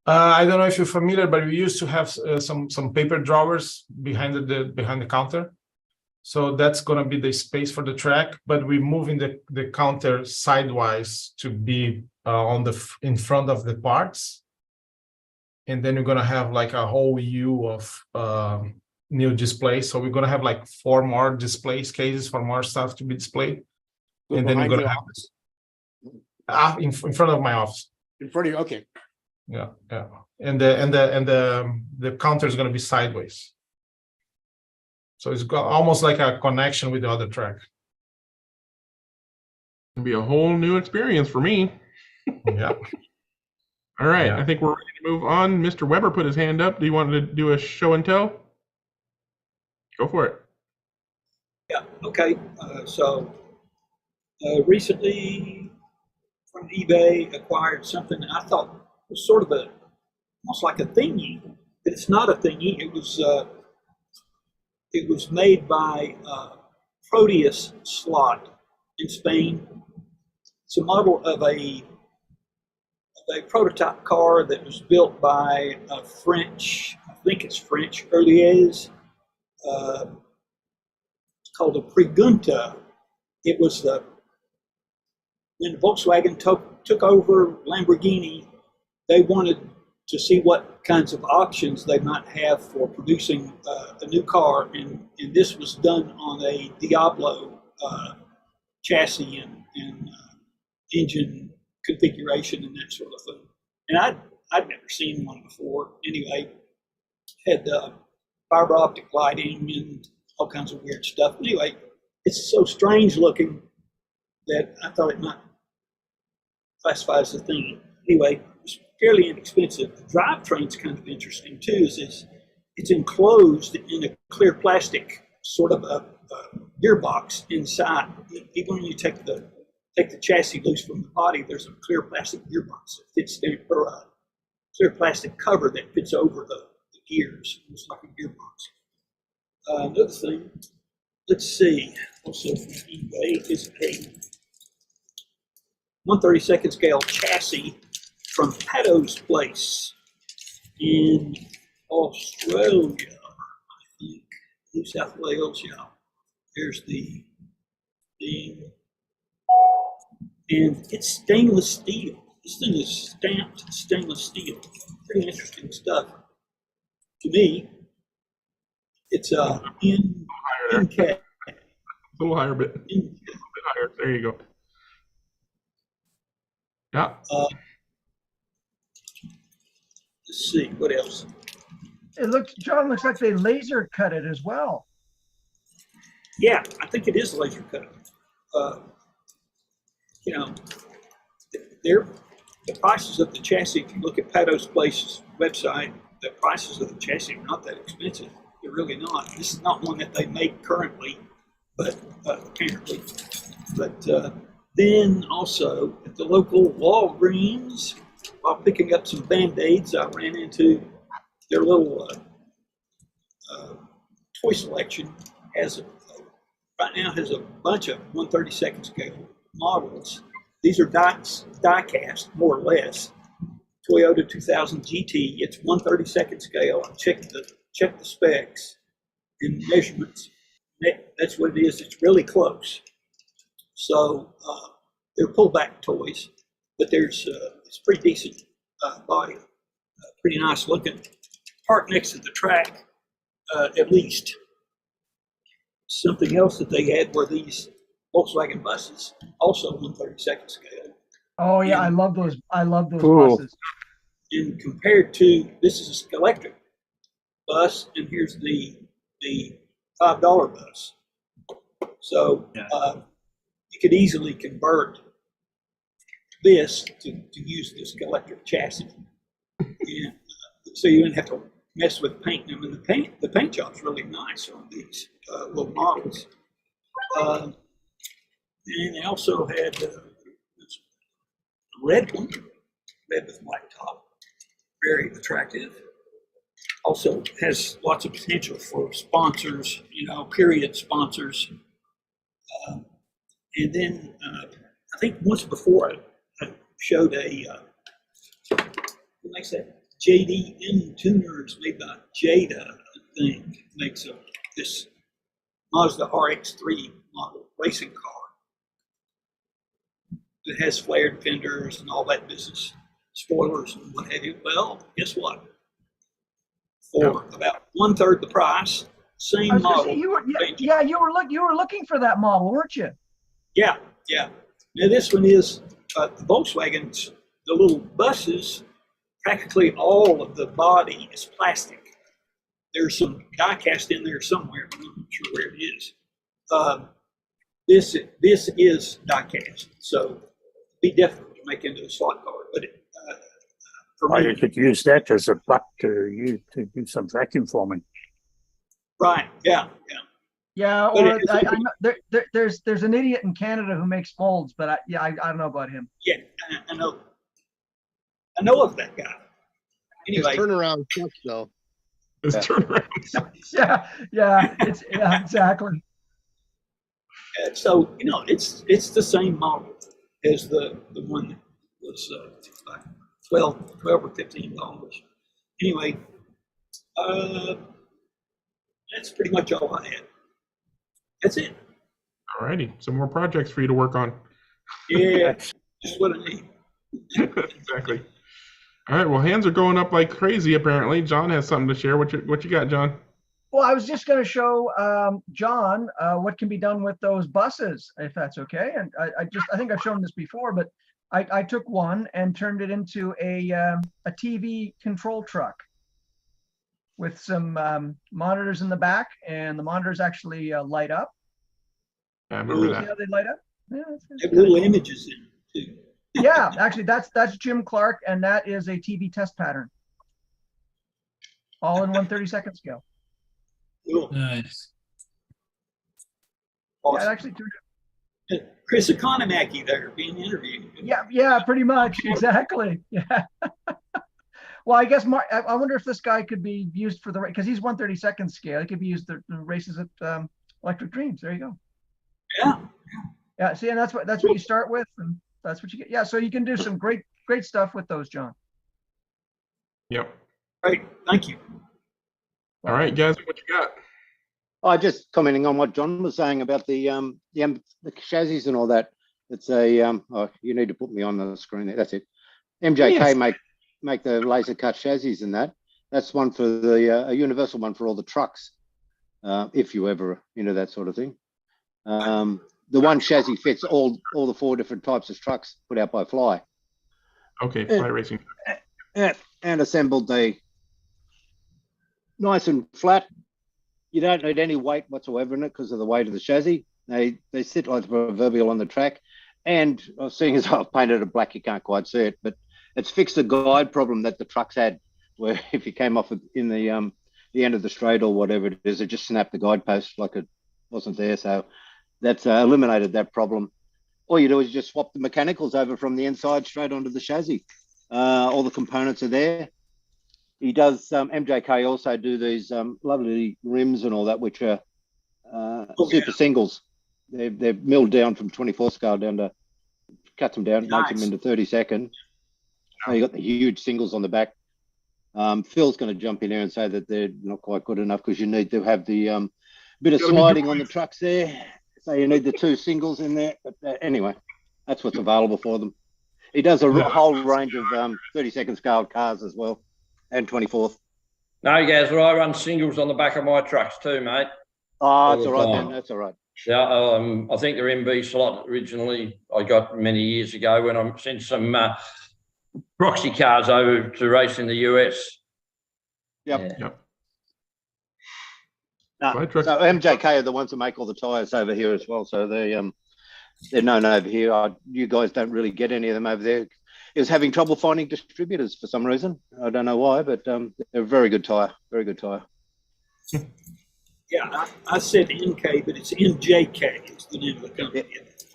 I don't know if you're familiar, but we used to have some paper drawers behind the counter. So that's going to be the space for the track, but we're moving the counter sidewise to be in front of the parts. And then we're going to have like a whole U of new displays. So we're going to have like 4 more displays, cases for more stuff to be displayed. And then we're going to have in front of my office. In front of you, okay. Yeah, yeah. And the counter is going to be sideways. So it's got almost like a connection with the other track. It'll be a whole new experience for me. Yeah. All right, Yeah. I think we're ready to move on. Mr. Weber put his hand up. Do you want to do a show and tell? Go for it. Yeah, okay. Recently from eBay acquired something that I thought was sort of almost like a thingy, but it's not a thingy. It was made by Proteus Slot in Spain. It's a model of a prototype car that was built by a French, I think it's French, Earliers. It's called a Pregunta. It was when Volkswagen took over Lamborghini, they wanted to see what kinds of options they might have for producing a new car, and this was done on a Diablo chassis and engine configuration and that sort of thing. And I'd never seen one before. Anyway, had fiber optic lighting and all kinds of weird stuff. Anyway, it's so strange looking that I thought it might classify as a thing. Anyway, it's fairly inexpensive. The drivetrain's kind of interesting too. It's enclosed in a clear plastic sort of a gearbox inside. Even when you take the chassis loose from the body, there's a clear plastic gearbox that fits there, or a clear plastic cover that fits over the gears. It's like a gearbox. Another thing, let's see, also from eBay is a 1/32 scale chassis from Pato's place in Australia, I think, New South Wales. Yeah, there's the thing, and it's stainless steel. This thing is stamped stainless steel. Pretty interesting stuff. To me, it's in K. A little higher, bit. A little bit higher. There you go. Yeah. Let's see, what else? John, looks like they laser cut it as well. Yeah, I think it is laser cut. You know, the prices of the chassis, if you look at Pato's Place's website, the prices of the chassis are not that expensive. They're really not. This is not one that they make currently, but apparently. But then also at the local Walgreens, while picking up some Band-Aids, I ran into their little toy selection. Right now has a bunch of 1/32 scale models. These are die cast, more or less. Toyota 2000 GT, it's 1/32 scale. I checked the specs and measurements. That's what it is. It's really close. So they're pullback toys, but it's pretty decent body, pretty nice looking. Parked next to the track, at least. Something else that they had were these Volkswagen buses, also 1/32 scale. Oh yeah, I love those Cool. buses. And compared to, this is a electric bus, and here's the $5 bus. So you could easily convert this to use this electric chassis, and so you wouldn't have to mess with painting them. And the paint job's really nice on these little models. And they also had this red one, red with white top, very attractive. Also has lots of potential for sponsors, period sponsors. And then I think once before I showed what makes that? JDM tuners made by Jada, I think, makes this Mazda RX-3 model racing car. It has flared fenders and all that business, spoilers and what have you. Well, guess what? For about 1/3 the price, same I was gonna model. say, you were looking for that model, weren't you? Yeah. Now this one is the Volkswagens, the little buses practically all of the body is plastic. There's some die cast in there somewhere, but I'm not sure where it is. This is die cast, so be difficult to make into a slot car. But for me, you could use that as a butt to do some vacuum forming. right? Yeah. Yeah, But or I know, there's an idiot in Canada who makes molds, but I don't know about him. Yeah, I know of that guy. Anyway, His turnaround sucks though. His turnaround. Yeah, exactly. So it's the same model as the one that was like $12 or $15. Anyway, that's pretty much all I had. That's it. All righty. Some more projects for you to work on. Yeah, just what I need. Exactly. All right. Well, hands are going up like crazy, apparently. John has something to share. What you got, John? Well, I was just going to show John what can be done with those buses, if that's okay. And I think I've shown this before, but I took one and turned it into a TV control truck with some monitors in the back, and the monitors actually light up. I remember See that. how they light up? Yeah, have little images in it too. Yeah, actually, that's Jim Clark, and that is a TV test pattern, all in 1/32 scale. Cool. Nice. Awesome. Yeah, it actually turned. Chris Economaki there being interviewed. Yeah, pretty much, exactly. Yeah. Well, I guess I wonder if this guy could be used for the because he's 1/32 scale. It could be used the races at Electric Dreams. There you go. Yeah. See, and that's what you start with, and that's what you get. Yeah. So you can do some great stuff with those, John. Yep. Great. Thank you. All right, guys, what you got? Just commenting on what John was saying about the chassis and all that. It's a you need to put me on the screen there. That's it. MJK make the laser cut chassis and that. That's one for the a universal one for all the trucks. If you ever into that sort of thing. The one chassis fits all the 4 different types of trucks put out by Fly. Okay, Fly Racing. And assembled nice and flat. You don't need any weight whatsoever in it because of the weight of the chassis. They sit like the proverbial on the track. And seeing as I've painted it black, you can't quite see it, but it's fixed the guide problem that the trucks had, where if you came off in the end of the straight or whatever it is, it just snapped the guide post like it wasn't there. So that's eliminated that problem. All you do is just swap the mechanicals over from the inside straight onto the chassis. All the components are there. He does, MJK also do these lovely rims and all that, which are super singles. They're milled down from 24 scale down to, cuts them down, makes them into 32nd. So you got the huge singles on the back. Phil's going to jump in there and say that they're not quite good enough because you need to have the bit of sliding on the trucks there. So you need the 2 singles in there. But anyway, that's what's available for them. He does a whole range of 32nd scale cars as well, and 24th. No, guys, well, I run singles on the back of my trucks too, mate. Oh, that's all right then. That's all right. Yeah, I think the MB slot originally I got many years ago when I sent some proxy cars over to race in the US. Yep. Yeah. So MJK are the ones that make all the tyres over here as well. So they're known over here. You guys don't really get any of them over there. It was having trouble finding distributors for some reason. I don't know why, but they're a very good tyre. Very good tyre. Yeah, I said NK, but it's NJK. It's the name of the company.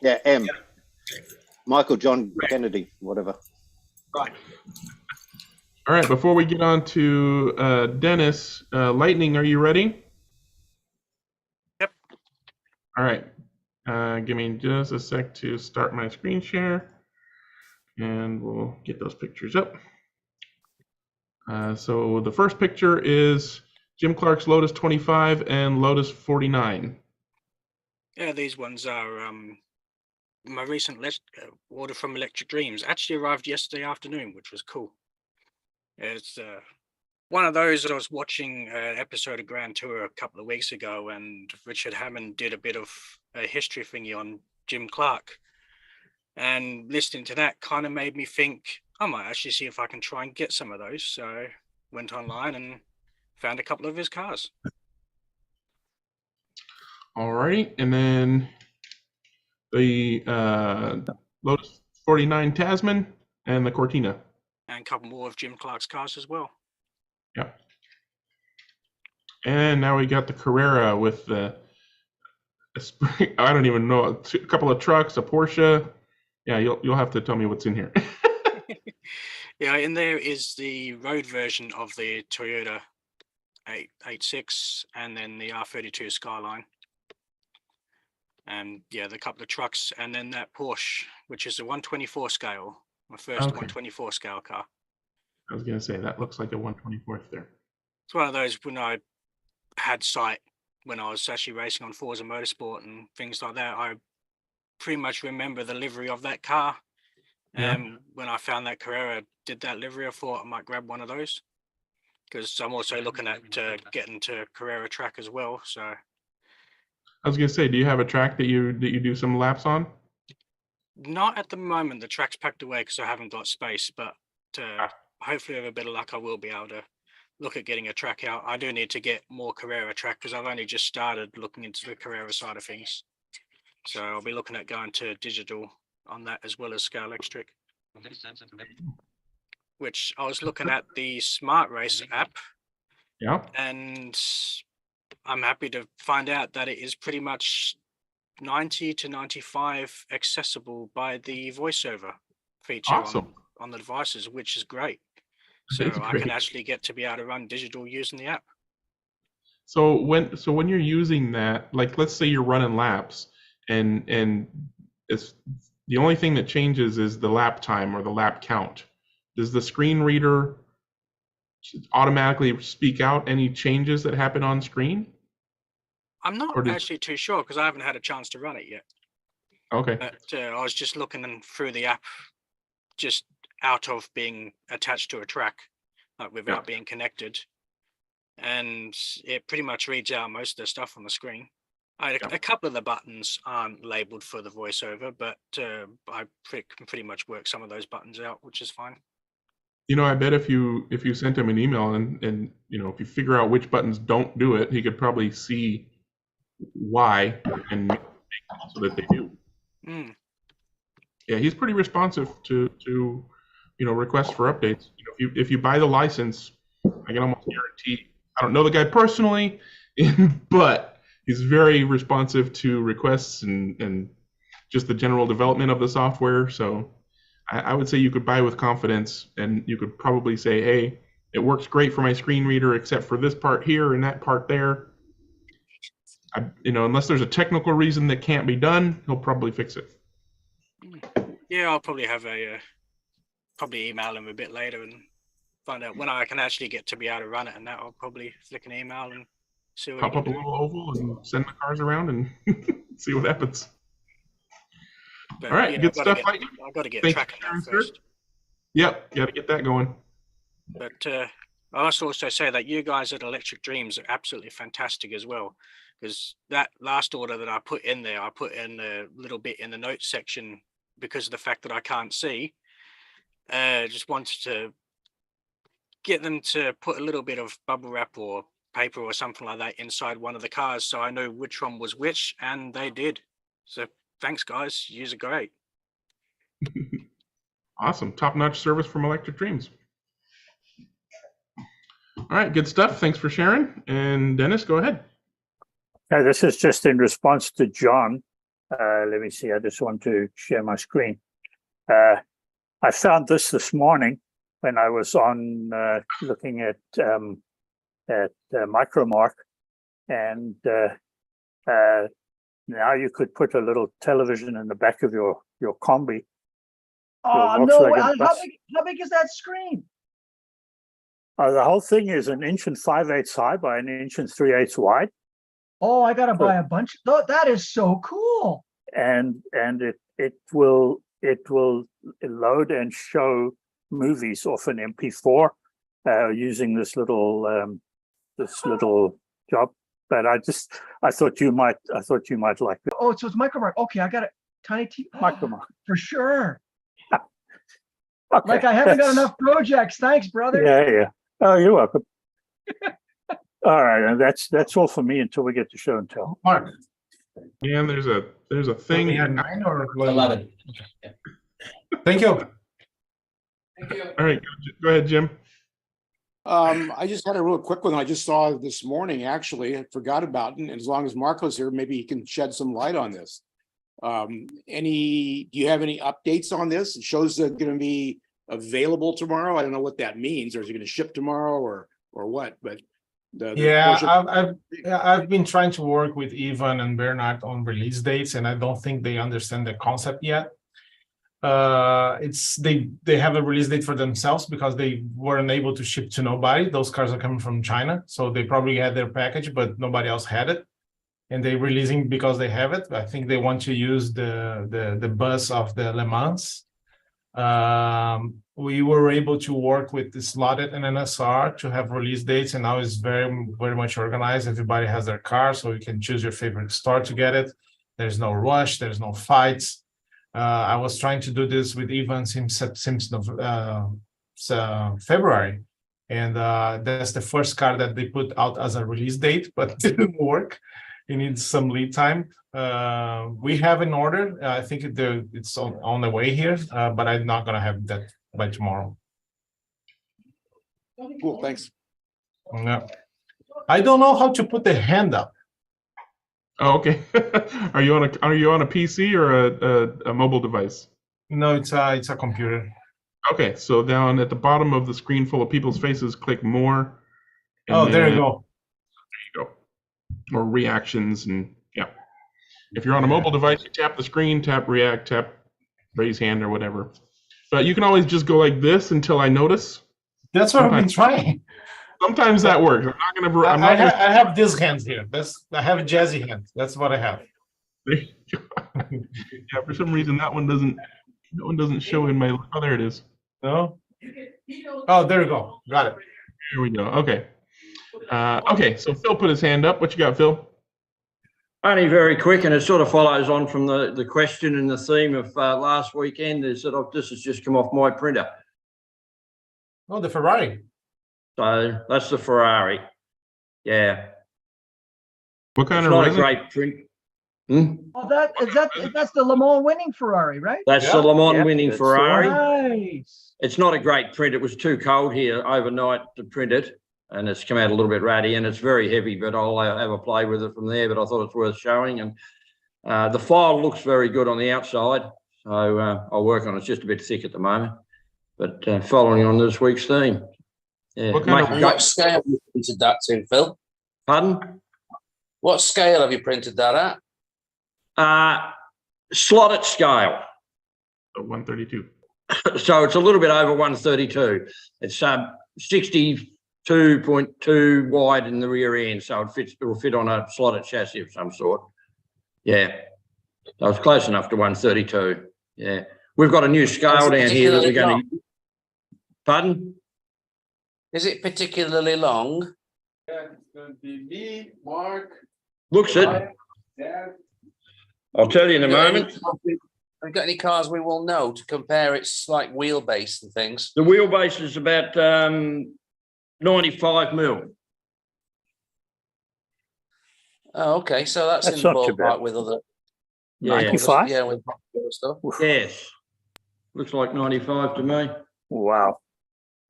Yeah, M. Michael John Kennedy, whatever. Right. All right, before we get on to Dennis, Lightning, are you ready? Yep. All right. Give me just a sec to start my screen share, and we'll get those pictures up. So the first picture is Jim Clark's Lotus 25 and Lotus 49. Yeah, these ones are my recent order from Electric Dreams. Actually arrived yesterday afternoon, which was cool. It's one of those. I was watching an episode of Grand Tour a couple of weeks ago, and Richard Hammond did a bit of a history thingy on Jim Clark. And listening to that kind of made me think I might actually see if I can try and get some of those. So went online and found a couple of his cars. All right, and then the Lotus 49 Tasman and the Cortina. And a couple more of Jim Clark's cars as well. Yep. And now we got the Carrera with the I don't even know, a couple of trucks, a Porsche. Yeah, you'll have to tell me what's in here. Yeah, in there is the road version of the Toyota 886 and then the R32 Skyline. And yeah, the couple of trucks and then that Porsche, which is a 124 scale, my first 124 scale car. I was going to say, that looks like a 124th there. It's one of those when I had sight when I was actually racing on Forza Motorsport and things like that. I pretty much remember the livery of that car. And when I found that Carrera did that livery, I thought I might grab one of those because I'm also looking at getting to Carrera track as well. So I was going to say, do you have a track that you do some laps on? not at the moment. The track's packed away because I haven't got space, but hopefully with a bit of luck, I will be able to look at getting a track out. I do need to get more Carrera track because I've only just started looking into the Carrera side of things. So I'll be looking at going to digital on that as well as Scale Electric. Which I was looking at the Smart Race app. Yeah. And I'm happy to find out that it is pretty much 90 to 95 accessible by the voiceover feature on the devices, which is great. So I can actually get to be able to run digital using the app. So when you're using that, like let's say you're running laps and it's the only thing that changes is the lap time or the lap count. Does the screen reader automatically speak out any changes that happen on screen? I'm not actually too sure because I haven't had a chance to run it yet. Okay. But I was just looking through the app, just out of being attached to a track, like without being connected. And it pretty much reads out most of the stuff on the screen. A couple of the buttons aren't labeled for the voiceover, but I can pretty much work some of those buttons out, which is fine. You know, I bet if you sent him an email and you know, if you figure out which buttons don't do it, he could probably see why and make so that they do. Yeah, he's pretty responsive to you know, requests for updates. You know, if you buy the license, I can almost guarantee. I don't know the guy personally, but he's very responsive to requests and just the general development of the software. So I would say you could buy with confidence, and you could probably say, hey, it works great for my screen reader, except for this part here and that part there. You know, unless there's a technical reason that can't be done, he'll probably fix it. Yeah, I'll probably have probably email him a bit later and find out when I can actually get to be able to run it, and that I'll probably flick an email and see what Pop up a little oval and send the cars around and see what happens. But, all right, good stuff. I've got to get tracking that first. Yep, got to get that going. But I must also say that you guys at Electric Dreams are absolutely fantastic as well, because that last order that I put in there, I put in a little bit in the notes section because of the fact that I can't see. Just wanted to get them to put a little bit of bubble wrap or paper or something like that inside one of the cars so I know which one was which, and they did. So thanks, guys. You're great. Awesome. Top-notch service from Electric Dreams. All right, good stuff. Thanks for sharing. And Dennis, go ahead. Okay, this is just in response to John. Let me see. I just want to share my screen. I found this morning when I was on looking at Micromark, and now you could put a little television in the back of your combi. Oh no! How big is that screen? The whole thing is 1 5/8 inches high by 1 3/8 inches wide. Oh, I gotta buy a bunch. Oh, that is so cool. And it will load and show movies off an MP4 using this little job. But I thought you might like it. Oh, so it's Micromark. Okay, I got it. Tiny T. Micromark for sure. Okay. Like I haven't got that's- enough projects. Thanks, brother. Yeah, yeah. Oh, you're welcome. All right, and that's all for me until we get to show and tell. Mark, And there's a we thing. had 9 or 11. Thank you. All right, go ahead, Jim. I just had a real quick one I just saw this morning, actually. I forgot about it. And as long as Marco's here, maybe he can shed some light on this. Do you have any updates on this? It shows they're going to be available tomorrow. I don't know what that means. Or is it going to ship tomorrow or what? But I've been trying to work with Ivan and Bernard on release dates, and I don't think they understand the concept yet. They have a release date for themselves because they weren't able to ship to nobody. Those cars are coming from China, so they probably had their package, but nobody else had it, and they're releasing because they have it. I think they want to use the bus of the Le Mans. We were able to work with the Slotted and NSR to have release dates, and now it's very, very much organized. Everybody has their car, so you can choose your favorite store to get it. There's no rush, there's no fights. I was trying to do this with Ivan since February, and that's the first car that they put out as a release date, but it didn't work. It needs some lead time. We have an order. I think it's on the way here, but I'm not gonna have that by tomorrow. Cool, thanks. No. I don't know how to put the hand up. Oh, okay. Are you on a PC or a mobile device? No, it's a computer. Okay, so down at the bottom of the screen full of people's faces, click more. Oh, there you go. There you go. Or reactions, and yeah. If you're on a mobile device, you tap the screen, tap react, tap raise hand or whatever. But you can always just go like this until I notice. That's what I've been trying. Sometimes that works. I'm not gonna. I have this hand here. I have a jazzy hand. That's what I have. Yeah, for some reason that one doesn't show in my. Oh, there it is. No. Oh, there you go. Got it. Here we go. Okay. Okay. So Phil put his hand up. What you got, Phil? Only very quick, and it sort of follows on from the question and the theme of last weekend. Is that this has just come off my printer. Oh, the Ferrari. So that's the Ferrari. Yeah. What kind it's of not resin? a great print. Oh, that's the Le Mans winning Ferrari, right? That's the Le Mans winning Ferrari. Nice. It's not a great print. It was too cold here overnight to print it, and it's come out a little bit ratty, and it's very heavy, but I'll have a play with it from there, but I thought it's worth showing. And the file looks very good on the outside, so I'll work on it. It's just a bit thick at the moment, but following on this week's theme. Yeah. What scale have you printed that to, Phil? Pardon? What scale have you printed that at? Slotted scale. 132. So it's a little bit over 132. It's 62.2 wide in the rear end, so it will fit on a slotted chassis of some sort. Yeah. So it's close enough to 132. Yeah. We've got a new scale down here that we're going to. Pardon? Is it particularly long? Yeah, it's going to be me, Mark. Looks it. Dad. I'll tell you in a moment. Have you got any cars we will know to compare its like wheelbase and things? The wheelbase is about 95 mil. Oh, okay. So that's in the not too bad. ballpark with other. 95? Yeah, with other stuff. Yes. Looks like 95 to me. Wow.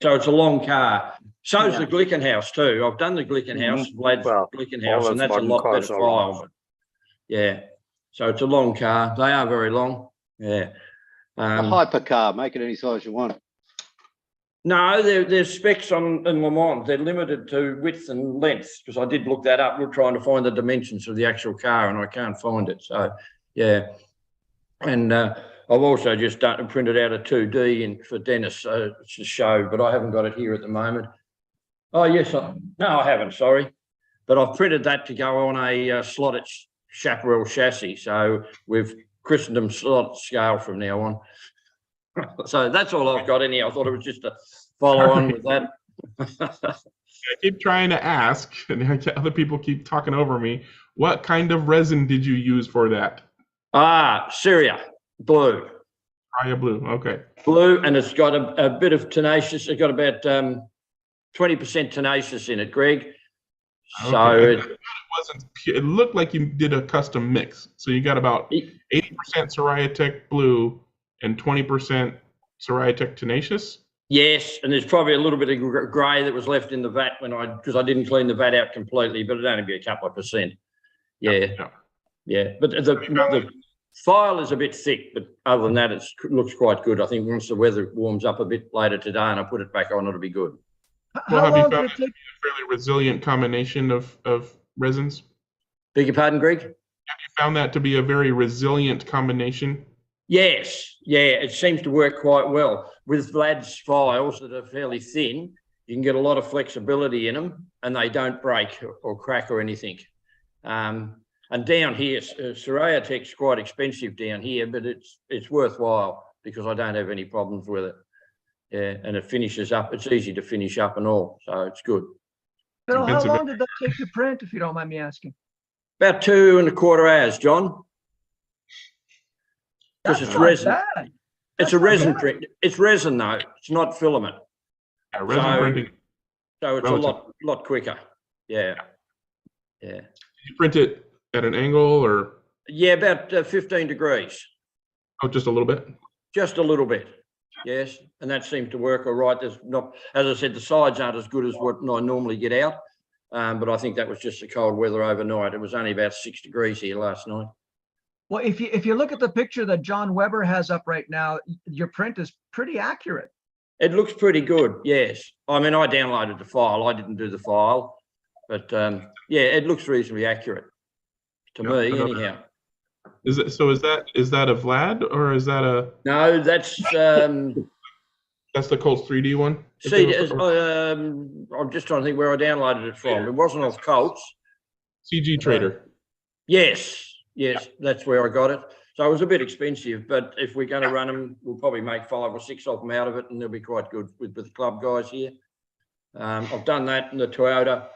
So it's a long car. So's the Glickenhaus too. I've done the Glickenhaus, Vlad's Glickenhaus, and that's a lot better file. But yeah. So it's a long car. They are very long. Yeah. A hypercar, make it any size you want. No, there's specs in Le Mans. They're limited to width and length, because I did look that up. We're trying to find the dimensions of the actual car, and I can't find it. So, yeah. And I've also just printed out a 2D for Dennis to show, but I haven't got it here at the moment. Oh, yes. No, I haven't, sorry. But I've printed that to go on a slotted Chaparral chassis. So we've christened them slot scale from now on. So that's all I've got in here. I thought it was just a follow on with that. I keep trying to ask, and other people keep talking over me. What kind of resin did you use for that? Syria blue. Soraya blue. Okay. Blue, and it's got a bit of tenacious. It's got about 20% tenacious in it, Greg. So Okay. It looked like you did a custom mix. So you got about 80% Soraya Tech blue and 20% Soraya Tech tenacious. yes, and there's probably a little bit of grey that was left in the vat because I didn't clean the vat out completely, but it'd only be a couple of percent. Yeah, yeah. But the file is a bit thick, but other than that, it looks quite good. I think once the weather warms up a bit later today and I put it back on, it'll be good. Well, have you found it to be a fairly resilient combination of resins? Beg your pardon, Greg? Have you found that to be a very resilient combination? Yes, yeah, it seems to work quite well. With Vlad's files that are fairly thin, you can get a lot of flexibility in them and they don't break or crack or anything. And down here, Soraya Tech's quite expensive down here, but it's worthwhile because I don't have any problems with it. Yeah, and it finishes up. It's easy to finish up and all, so it's good. Bill, how long did that take to print, if you don't mind me asking? About 2.25 hours, John. Because it's resin. Bad. It's a resin print. It's resin though. It's not filament. Yeah, resin printing. So it's a lot quicker. Yeah. Yeah. You print it at an angle or? Yeah, about 15 degrees. Oh, just a little bit? Just a little bit. Yes, and that seems to work all right. There's not, as I said, the sides aren't as good as what I normally get out, but I think that was just the cold weather overnight. It was only about 6 degrees here last night. Well, if you look at the picture that John Weber has up right now, your print is pretty accurate. It looks pretty good. Yes, I mean I downloaded the file. I didn't do the file, but yeah, it looks reasonably accurate to me anyhow. Is that a Vlad or is that a? No, that's that's the Colts 3D one. See, I'm just trying to think where I downloaded it from. It wasn't off Colts. CG Trader. Yes, that's where I got it. So it was a bit expensive, but if we're going to run them, we'll probably make 5 or 6 of them out of it, and they'll be quite good with the club guys here. I've done that in the Toyota.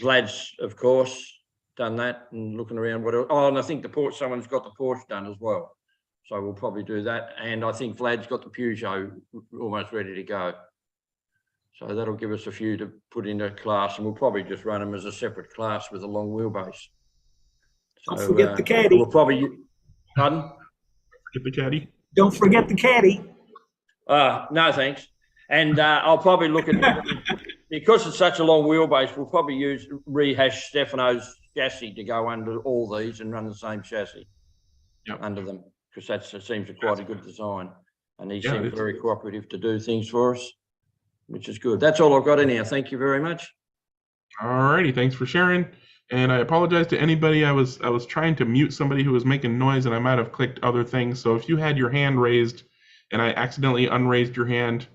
Vlad's, of course, done that and looking around what else. Oh, and I think the Porsche, someone's got the Porsche done as well. So we'll probably do that. And I think Vlad's got the Peugeot almost ready to go. So that'll give us a few to put into class, and we'll probably just run them as a separate class with a long wheelbase. So, don't forget the caddy. We'll probably, pardon? Forget the caddy. Don't forget the caddy. No, thanks. And I'll probably look at, because it's such a long wheelbase, we'll probably rehash Stefano's chassis to go under all these and run the same chassis under them, because that seems quite a good design. And he seems very cooperative to do things for us, which is good. That's all I've got in here. Thank you very much. All righty, thanks for sharing. And I apologize to anybody. I was trying to mute somebody who was making noise, and I might have clicked other things. So if you had your hand raised and I accidentally unraised your hand,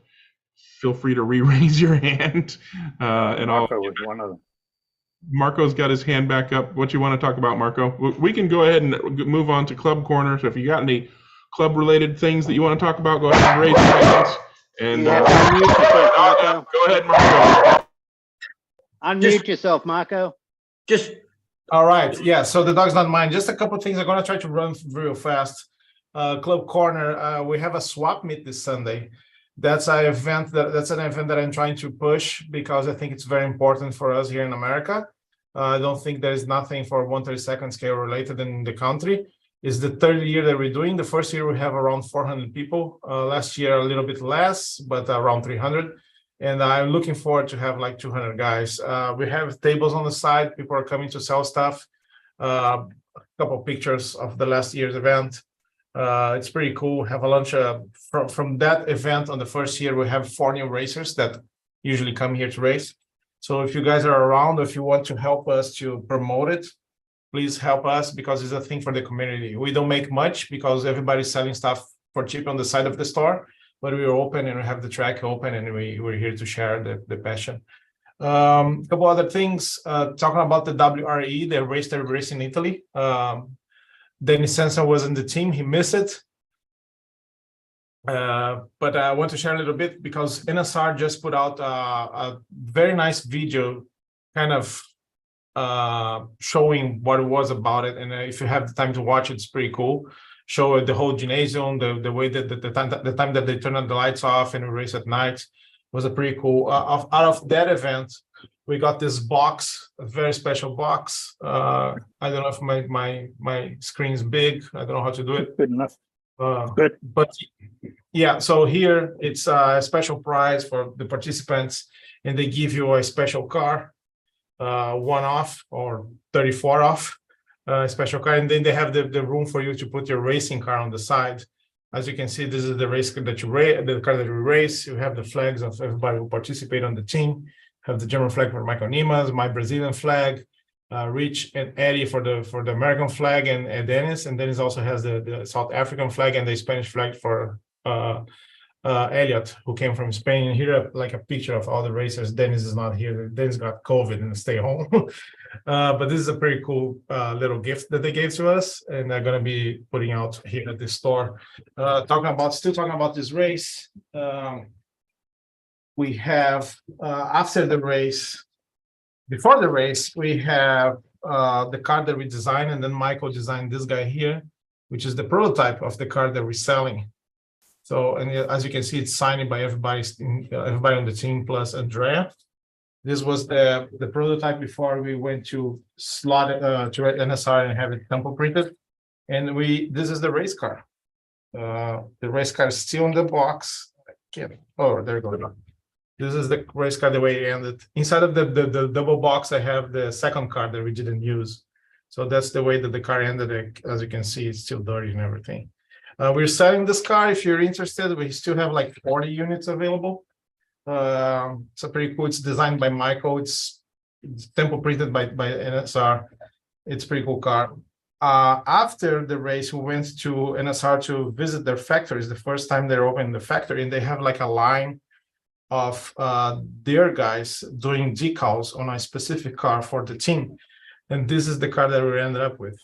feel free to re-raise your hand. And Marco was one of them. Marco's got his hand back up. What you want to talk about, Marco? We can go ahead and move on to Club Corner. So if you got any club-related things that you want to talk about, go ahead and raise your hands. And unmute yourself, Marco. Go ahead, Marco. Unmute yourself, Marco. Just all right. Yeah. So the dog's not mine. Just a couple of things I'm going to try to run real fast. Club Corner. We have a swap meet this Sunday. That's an event that I'm trying to push because I think it's very important for us here in America. I don't think there is nothing for 1/32 scale related in the country. It's the third year that we're doing. The first year we have around 400 people. Last year a little bit less, but around 300. And I'm looking forward to have like 200 guys. We have tables on the side. People are coming to sell stuff. A couple of pictures of the last year's event. It's pretty cool. Have a lunch from that event on the first year. We have 4 new racers that usually come here to race. So if you guys are around, if you want to help us to promote it, please help us because it's a thing for the community. We don't make much because everybody's selling stuff for cheap on the side of the store, but we're open and we have the track open and we're here to share the passion. A couple other things, talking about the WRE, the race that we raced in Italy. Dennis Sensa was in the team, he missed it. But I want to share a little bit because NSR just put out a very nice video kind of showing what it was about it. And if you have the time to watch it, it's pretty cool. show the whole gymnasium, the way that the time that they turn on the lights off and we race at night. Was a pretty cool. Out of that event, we got this box, a very special box. I don't know if my screen's big. I don't know how to do it. Good enough. Good. But yeah, so here it's a special prize for the participants, and they give you a special car, 1 off or 34 off, special car, and then they have the room for you to put your racing car on the side. As you can see, this is the race car that you race, the car that you race. You have the flags of everybody who participate on the team. Have the German flag for Michael Nimas, my Brazilian flag, Rich and Eddie for the American flag, and Dennis. And Dennis also has the South African flag and the Spanish flag for Elliot, who came from Spain. And here, like a picture of all the racers. Dennis is not here. Dennis got COVID and stay home. But this is a pretty cool little gift that they gave to us, and they're going to be putting out here at the store. Still talking about this race. We have after the race, before the race, we have the car that we designed, and then Michael designed this guy here, which is the prototype of the car that we're selling. So, and as you can see, it's signed by everybody on the team plus Andrea. This was the prototype before we went to slot it to NSR and have it tempo printed. And this is the race car. The race car is still in the box. Oh, there you go. This is the race car the way it ended. Inside of the double box, I have the second car that we didn't use. So that's the way that the car ended. As you can see, it's still dirty and everything. We're selling this car. If you're interested, we still have like 40 units available. It's a pretty cool. It's designed by Michael. It's tempo printed by NSR. It's a pretty cool car. After the race, we went to NSR to visit their factories. The first time they're opening the factory, and they have like a line of their guys doing decals on a specific car for the team. And this is the car that we ended up with.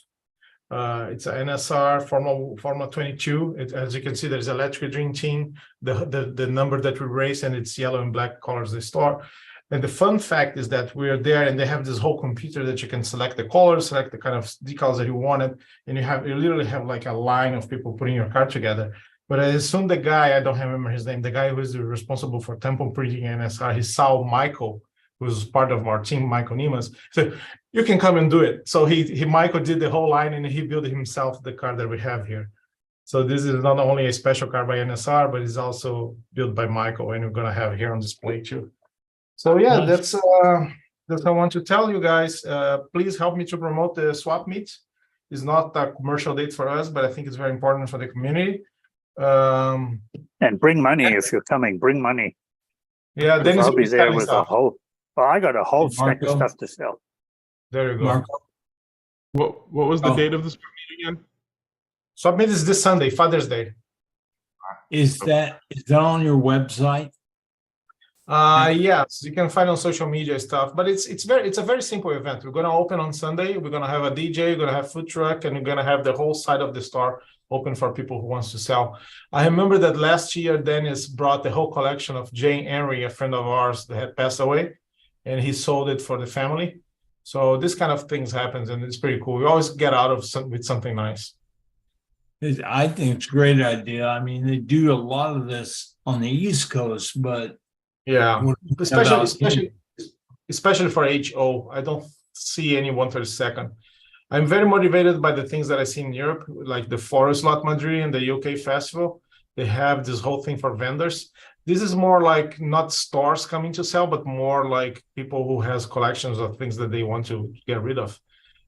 It's an NSR Formula 22. As you can see, there's Electric Dream Team, the number that we race, and it's yellow and black colors they store. And the fun fact is that we're there, and they have this whole computer that you can select the colors, select the kind of decals that you wanted, and you literally have like a line of people putting your car together. But as soon the guy, I don't remember his name, the guy who is responsible for tempo printing NSR, he saw Michael, who's part of our team, Michael Nimas. So you can come and do it. So Michael did the whole line, and he built himself the car that we have here. So this is not only a special car by NSR, but it's also built by Michael, and we're gonna have it here on display too. So yeah, that's what I want to tell you guys. Please help me to promote the swap meet. It's not a commercial date for us, but I think it's very important for the community. And bring money if you're coming. Bring money. Yeah, then I'll be there with a whole. Well, I got a whole stack of stuff to sell. There you go. Marco. What was the date of the swap meet again? Swap meet is this Sunday, Father's Day. Is that on your website? Yes, you can find on social media stuff, but it's a very simple event. We're gonna open on Sunday. We're gonna have a DJ, we're gonna have food truck, and we're gonna have the whole side of the store open for people who wants to sell. I remember that last year, Dennis brought the whole collection of Jane Henry, a friend of ours that had passed away, and he sold it for the family. So this kind of things happens, and it's pretty cool. We always get out of with something nice. I think it's a great idea. I mean, they do a lot of this on the East Coast, but yeah, especially for HO, I don't see any 132nd. I'm very motivated by the things that I see in Europe, like the Forest Lot Madrid and the UK Festival. They have this whole thing for vendors. This is more like not stores coming to sell, but more like people who has collections of things that they want to get rid of.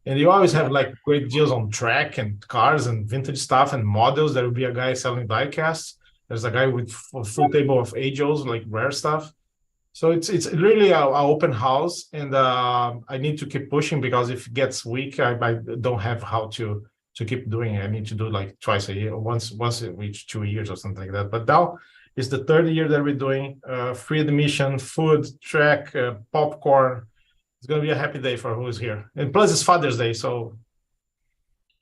And you always have like great deals on track and cars and vintage stuff and models. There will be a guy selling die casts. There's a guy with a full table of AJOs, like rare stuff. So it's really an open house, and I need to keep pushing, because if it gets weak, I don't have how to keep doing it. I need to do like twice a year, once each 2 years or something like that. But now it's the third year that we're doing free admission, food, track, popcorn. It's gonna be a happy day for who's here, and plus it's Father's Day, so.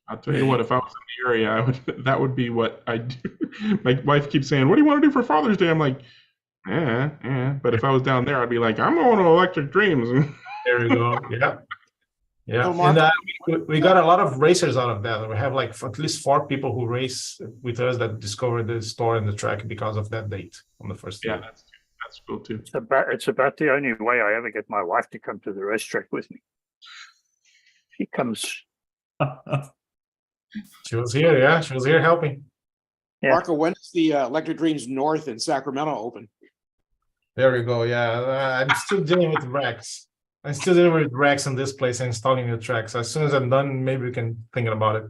I'll tell you what, if I was in the area, that would be what I do. My wife keeps saying, "What do you want to do for Father's Day?" I'm like, yeah. But if I was down there, I'd be like, "I'm going to Electric Dreams." There you go. Yeah. Yeah, So, Mark- and we got a lot of racers out of that. We have like at least 4 people who race with us that discovered the store and the track because of that date on the first day. Yeah, that's cool too. It's about the only way I ever get my wife to come to the racetrack with me. She comes. She was here, yeah. She was here helping. Yeah. Marco, when is the Electric Dreams North in Sacramento open? There we go. Yeah, I'm still dealing with Rex. I'm still dealing with Rex in this place and installing the tracks. As soon as I'm done, maybe we can think about it.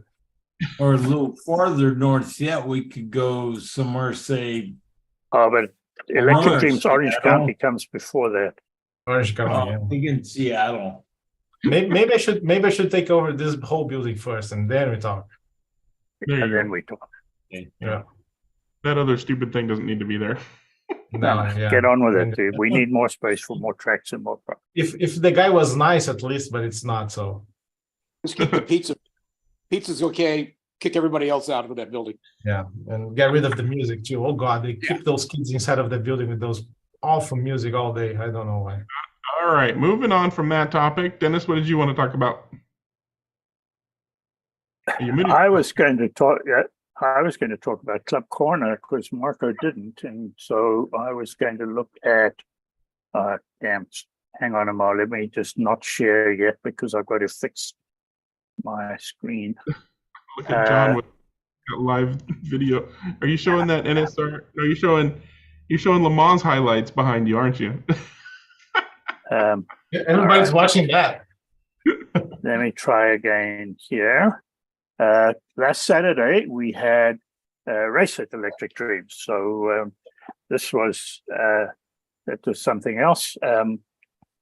Or a little farther north yet, we could go somewhere, say. Oh, but Electric Orange, Dreams Orange Seattle. County comes before that. Orange County, yeah. I think in Seattle. Maybe I should take over this whole building first, and then we talk. And then we talk. Yeah. That other stupid thing doesn't need to be there. No, yeah. Get on with it, dude. We need more space for more tracks and more products. If the guy was nice at least, but it's not so. Just keep the pizza. Pizza's okay. Kick everybody else out of that building. Yeah, and get rid of the music too. Oh God, they keep those kids inside of the building with those awful music all day. I don't know why. All right, moving on from that topic. Dennis, what did you want to talk about? I was going to talk. I was going to talk about Club Corner because Marco didn't, and so I was going to look at. Hang on a moment. Let me just not share yet because I've got to fix my screen. Look at John with live video. Are you showing that NSR? Are you showing Le Mans highlights behind you, aren't you? Everybody's watching that. Let me try again here. Last Saturday we had a race at Electric Dreams, so this was that was something else.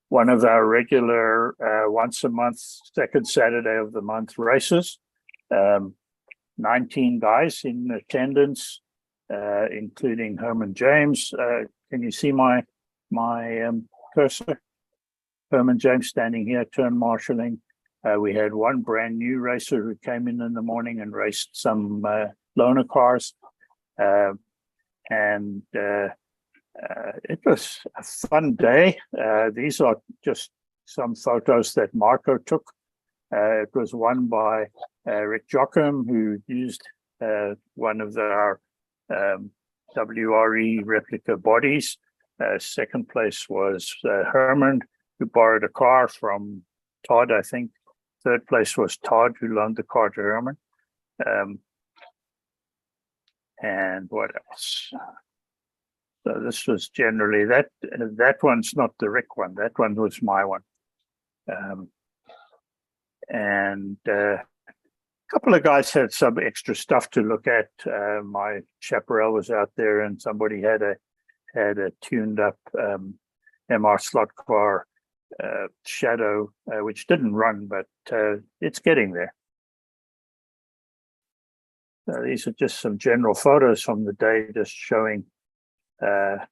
One of our regular once a month, second Saturday of the month races. 19 guys in attendance, including Herman James. Can you see my cursor? Herman James standing here, turn marshalling. We had one brand new racer who came in the morning and raced some loaner cars. And it was a fun day. These are just some photos that Marco took. It was won by Rick Jockum, who used one of our WRE replica bodies. Second place was Herman, who borrowed a car from Todd, I think. Third place was Todd, who loaned the car to Herman. And what else? So this was generally that. That one's not the Rick one. That one was my one. And a couple of guys had some extra stuff to look at. My chaparral was out there, and somebody had a tuned up MR slot car Shadow, which didn't run, but it's getting there. These are just some general photos from the day, just showing the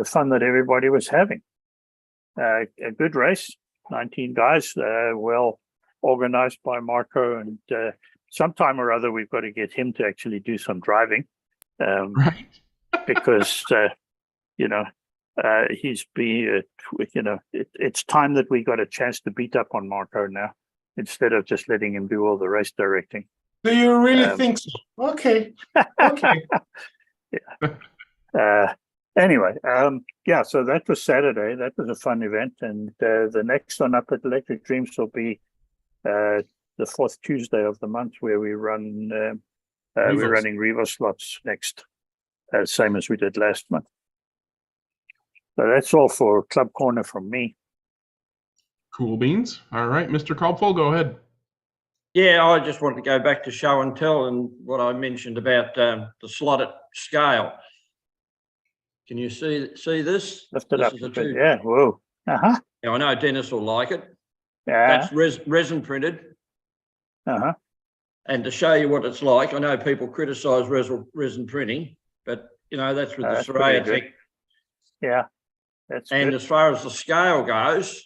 fun that everybody was having. A good race, 19 guys, well organized by Marco, and sometime or other we've got to get him to actually do some driving, right? Because he's been, it's time that we got a chance to beat up on Marco now, instead of just letting him do all the race directing. Do you really think so? Okay. Yeah. Anyway, so that was Saturday. That was a fun event, and the next one up at Electric Dreams will be the fourth Tuesday of the month, where we run. We're running Revo slots next, same as we did last month. So that's all for Club Corner from me. Cool beans. All right, Mr. Caldwell, go ahead. Yeah, I just wanted to go back to show and tell and what I mentioned about the slotted scale. Can you see this? Lift it up a bit. Yeah, whoa. Uh-huh. Yeah, I know Dennis will like it. Yeah. That's resin printed. Uh-huh. And to show you what it's like, I know people criticise resin printing, but that's with the Soraya tech. Yeah, that's and good. As far as the scale goes,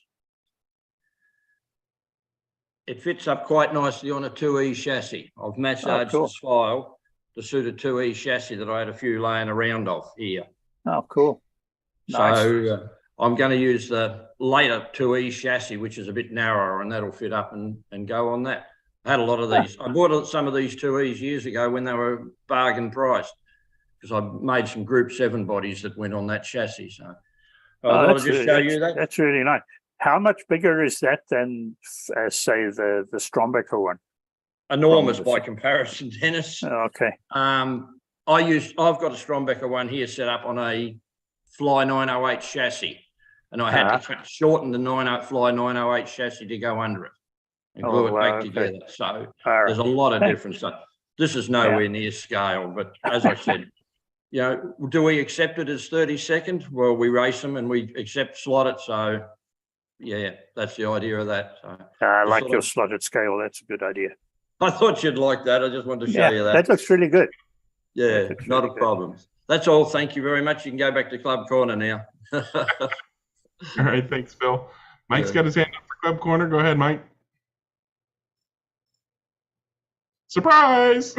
it fits up quite nicely on a 2E chassis. I've massaged the file to suit a 2E chassis that I had a few laying around off here. Oh, cool. Nice. So I'm going to use the later 2E chassis, which is a bit narrower, and that'll fit up and go on that. I had a lot of these. I bought some of these 2Es years ago when they were bargain priced, because I made some Group 7 bodies that went on that chassis. So I thought I'd just show you that. That's really nice. How much bigger is that than, say, the Strombecker one? Enormous by comparison, Dennis. Okay. I've got a Strombecker one here set up on a Fly 908 chassis, and I had to shorten the Fly 908 chassis to go under it and glue it back together. So there's a lot of difference. So this is nowhere near scale, but as I said, you know, do we accept it as 30 seconds? Well, we race them and we slot it. So yeah, that's the idea of that. So I like your slotted scale. That's a good idea. I thought you'd like that. I just wanted to show you that. That looks really good. Yeah, not a problem. That's all. Thank you very much. You can go back to Club Corner now. All right. Thanks, Phil. Mike's got his hand up for Club Corner. Go ahead, Mike. Surprise!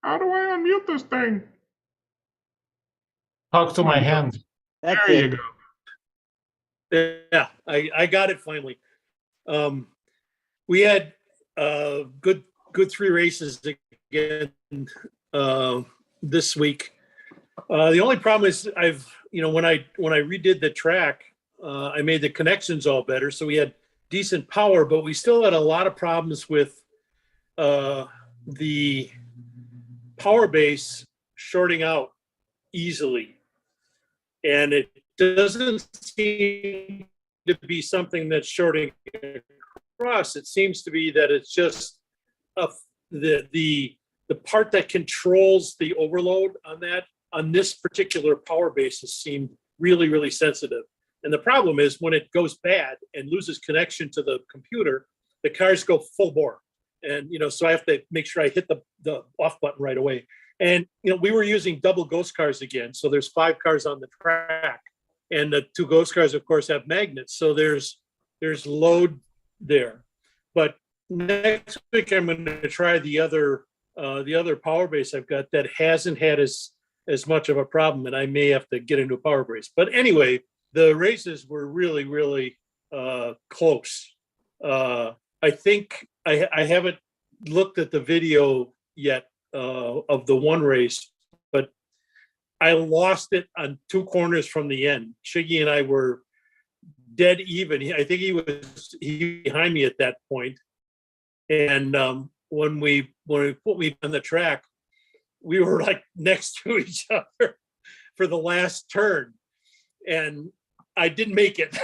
How do I unmute this thing? Talk to my hand. There you go. Yeah, I got it finally. We had good 3 races again this week. The only problem is when I redid the track, I made the connections all better, so we had decent power, but we still had a lot of problems with the power base shorting out easily, and it doesn't seem to be something that's shorting across. It seems to be that it's just the part that controls the overload on this particular power base has seemed really, really sensitive. And the problem is when it goes bad and loses connection to the computer, the cars go full bore. And, so I have to make sure I hit the off button right away. And, we were using double ghost cars again. So there's 5 cars on the track, and the 2 ghost cars, of course, have magnets. So there's load there. But next week, I'm going to try the other power base I've got that hasn't had as much of a problem, and I may have to get into a power base. But anyway, the races were really, really close. I think I haven't looked at the video yet of the one race, but I lost it on 2 corners from the end. Shiggy and I were dead even. I think he was behind me at that point. And when we put me on the track, we were like next to each other for the last turn, and I didn't make it.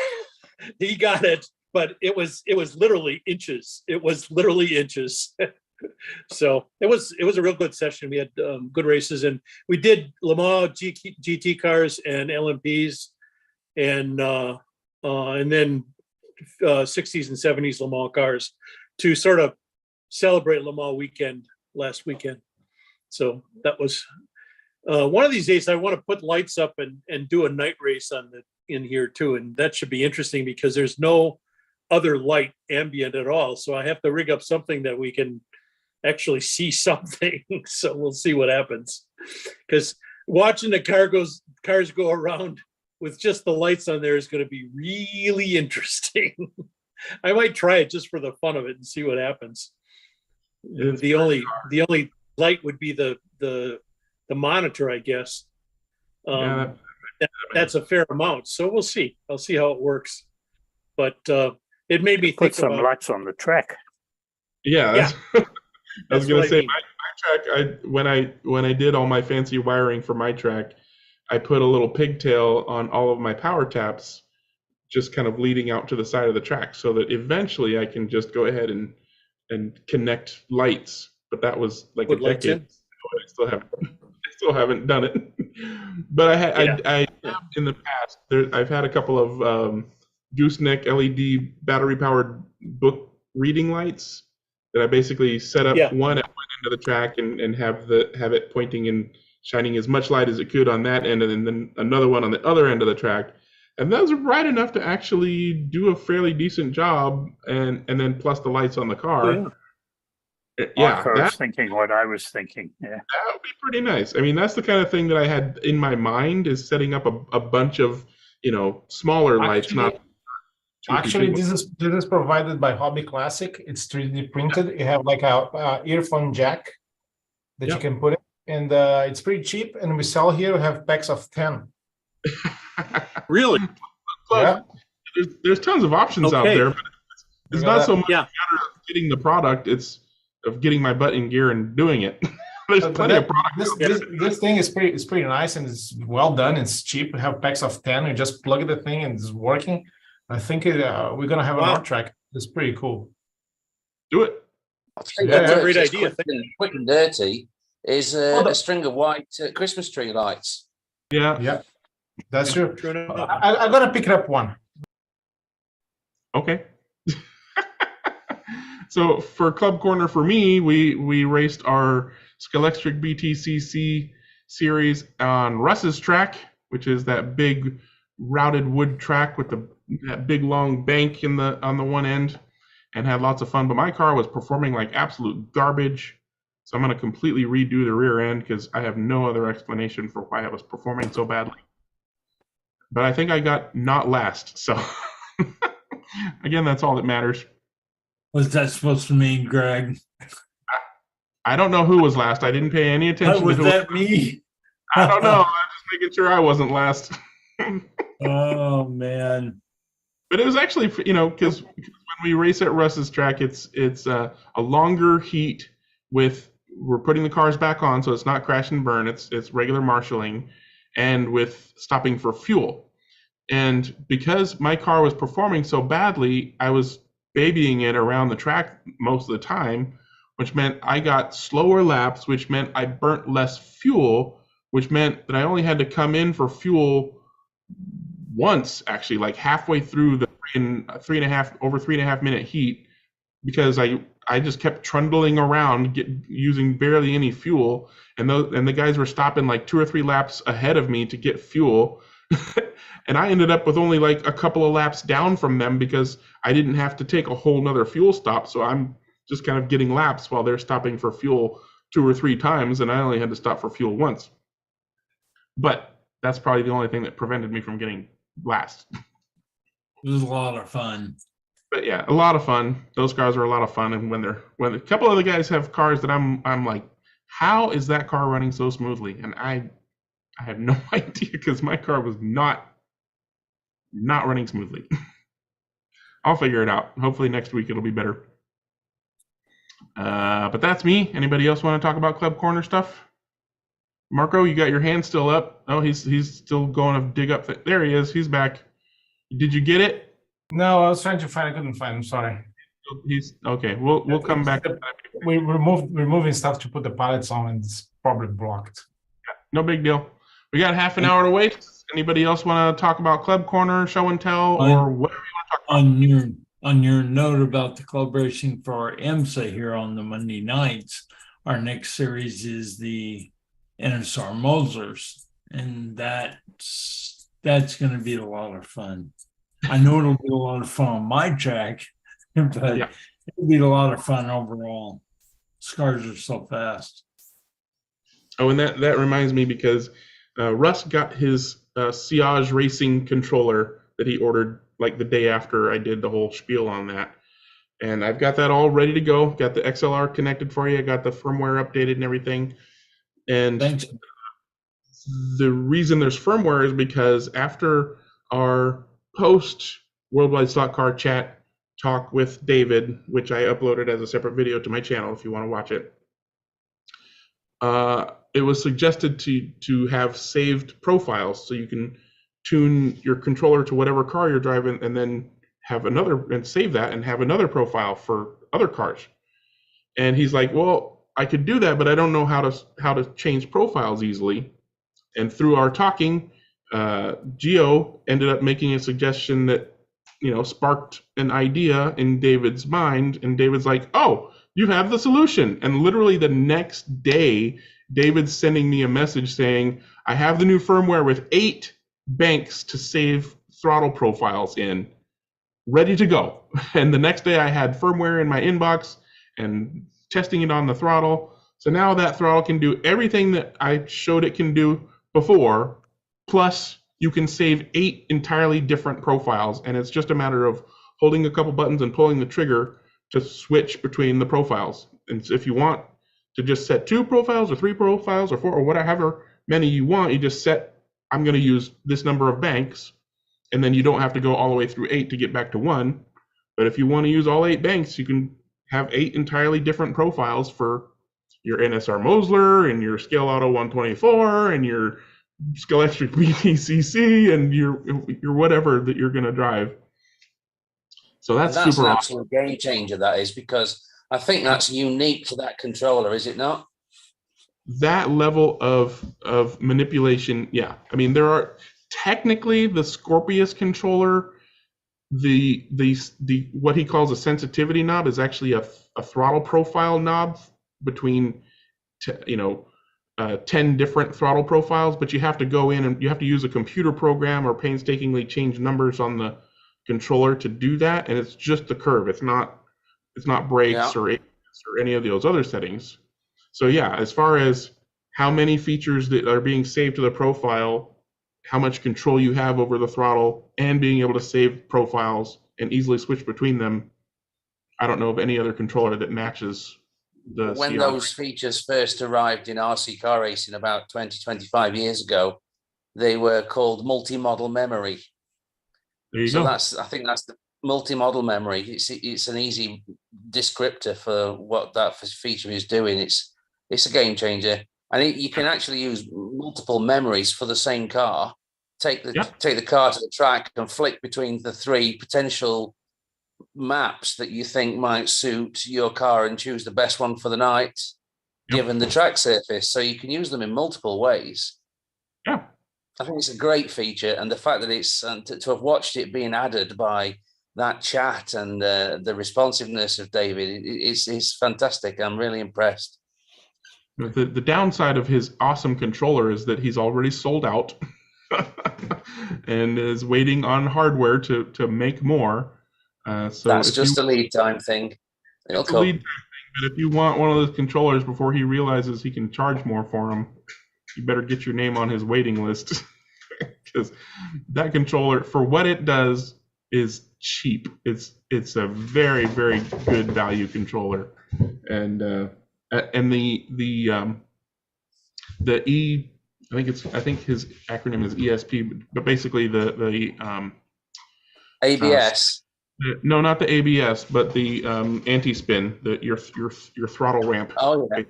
He got it, but it was literally inches. It was literally inches. So it was a real good session. We had good races, and we did Le Mans GT cars and LMPs, and then 60s and 70s Le Mans cars to sort of celebrate Le Mans weekend last weekend. So that was one of these days. I want to put lights up and do a night race in here too, and that should be interesting because there's no other light ambient at all. So I have to rig up something that we can actually see something. So we'll see what happens, because watching the cars go around with just the lights on there is going to be really interesting. I might try it just for the fun of it and see what happens. The only light would be the monitor, I guess. That's a fair amount, so we'll see. I'll see how it works. But it made me think put some lights on the track. Yeah. I was going to say, my track, when I did all my fancy wiring for my track, I put a little pigtail on all of my power taps, just kind of leading out to the side of the track, so that eventually I can just go ahead and connect lights. But that was like a decade. I still haven't done it. But I in the past, I've had a couple of gooseneck LED battery powered book reading lights that I basically set up one at one end of the track and have it pointing and shining as much light as it could on that end, and then another one on the other end of the track. And those are bright enough to actually do a fairly decent job, and then plus the lights on the car. Yeah, Marco that was thinking what I was thinking. Yeah. that would be pretty nice. I mean, that's the kind of thing that I had in my mind, is setting up a bunch of, smaller lights, not two Actually, big ones. this is provided by Hobby Classic. It's 3D printed. You have like a earphone jack that you Yep. can put it, and it's pretty cheap. And we sell here. We have packs of 10. Really? Yeah. There's tons of options out Okay. there, but it's Look at not that. so much a Yeah. matter of getting the product, it's of getting my butt in gear and doing it. There's But plenty of product. this thing is pretty nice, and it's well done. It's cheap. We have packs of 10. You just plug the thing and it's working. I think we're gonna have an Wow. art track. It's pretty cool. Do it. I think Yeah, what yeah. works Great just idea. quick and dirty is Oh, a string of white Christmas tree lights. Yeah. Yeah, that's true. True enough. I'm gonna pick up one. Okay. So for Club Corner, for me, we raced our Scalextric BTCC series on Russ's track, which is that big routed wood track with that big long bank on the one end, and had lots of fun. But my car was performing like absolute garbage, so I'm going to completely redo the rear end because I have no other explanation for why it was performing so badly. But I think I got not last, so again, that's all that matters. What's that supposed to mean, Greg? I don't know who was last. I didn't pay any attention Was to who. that me? I don't know. I'm just making sure I wasn't last. Oh man. But it was actually, because when we race at Russ's track, it's a longer heat we're putting the cars back on, so it's not crash and burn. It's regular marshalling, and with stopping for fuel. And because my car was performing so badly, I was babying it around the track most of the time, which meant I got slower laps, which meant I burnt less fuel, which meant that I only had to come in for fuel once, actually, like halfway through the 3.5 minute heat, because I just kept trundling around, using barely any fuel, and the guys were stopping like 2 or 3 laps ahead of me to get fuel. And I ended up with only like a couple of laps down from them because I didn't have to take a whole nother fuel stop. So I'm just kind of getting laps while they're stopping for fuel 2 or 3 times, and I only had to stop for fuel once. But that's probably the only thing that prevented me from getting last. It was a lot of fun. But yeah, a lot of fun. Those cars are a lot of fun, and when a couple of the guys have cars that I'm like, how is that car running so smoothly? And I have no idea, because my car was not running smoothly. I'll figure it out. Hopefully next week it'll be better. But that's me. Anybody else want to talk about Club Corner stuff? Marco, you got your hand still up. Oh, he's still going to dig up. There he is. He's back. Did you get it? No, I was trying to find. I couldn't find. I'm sorry. He's okay. We'll come back. We're moving stuff to put the pallets on, and it's probably blocked. No big deal. We got half an hour to wait. Anybody else want to talk about Club Corner, show and tell, or whatever you want to talk about? On your note about the club racing for our IMSA here on the Monday nights, our next series is the NSR Moslers, and that's going to be a lot of fun. I know it'll be a lot of fun on my track, but it'll be a lot of fun overall. Cars are so fast. Oh, and that reminds me, because Russ got his Sillage Racing Controller that he ordered like the day after I did the whole spiel on that. And I've got that all ready to go. Got the XLR connected for you. I got the firmware updated and everything. And thanks. The reason there's firmware is because after our post Worldwide Stock Car Chat talk with David, which I uploaded as a separate video to my channel if you want to watch it, it was suggested to have saved profiles, so you can tune your controller to whatever car you're driving, and then save that and have another profile for other cars. And he's like, well, I could do that, but I don't know how to change profiles easily. And through our talking, Gio ended up making a suggestion that sparked an idea in David's mind, and David's like, oh, you have the solution. And literally the next day, David's sending me a message saying, I have the new firmware with 8 banks to save throttle profiles in, ready to go. And the next day I had firmware in my inbox and testing it on the throttle. So now that throttle can do everything that I showed it can do before, plus you can save 8 entirely different profiles, and it's just a matter of holding a couple buttons and pulling the trigger to switch between the profiles. And if you want to just set 2 profiles or 3 profiles or 4 or whatever many you want, you just set, I'm going to use this number of banks, and then you don't have to go all the way through 8 to get back to 1. But if you want to use all 8 banks, you can have 8 entirely different profiles for your NSR Mosler and your Scale Auto 124 and your Scalextric BTCC and your whatever that you're going to drive. So that's an super awesome. Absolute game changer, that is, because I think that's unique to that controller, is it not? That level of manipulation, yeah. I mean, there are technically the Scorpius controller, the what he calls a sensitivity knob is actually a throttle profile knob between 10 different throttle profiles, but you have to go in and you have to use a computer program or painstakingly change numbers on the controller to do that, and it's just the curve. It's not brakes or any of those other settings. So yeah, as far as how many features that are being saved to the profile, how much control you have over the throttle, and being able to save profiles and easily switch between them, I don't know of any other controller that matches the When CR. those features first arrived in RC car racing about 25 years ago, they were called multi-model memory. There you So go. I think that's the multi-model memory. It's an easy descriptor for what that feature is doing. It's a game changer, and you can actually use multiple memories for the same car. Take the car to the track and flick between the 3 potential maps that you think might suit your car and choose the best one for the night, given the track surface. So you can use them in multiple ways. Yeah. I think it's a great feature, and the fact that it's to have watched it being added by that chat and the responsiveness of David is fantastic. I'm really impressed. The downside of his awesome controller is that he's already sold out and is waiting on hardware to make more. So that's just a lead time thing. It's a lead time thing, but if you want one of those controllers before he realizes he can charge more for them, you better get your name on his waiting list, because that controller, for what it does, is cheap. It's a very, very good value controller, and I think his acronym is ESP, but basically the ABS. No, not the ABS, but the anti-spin, your throttle ramp. Oh yeah.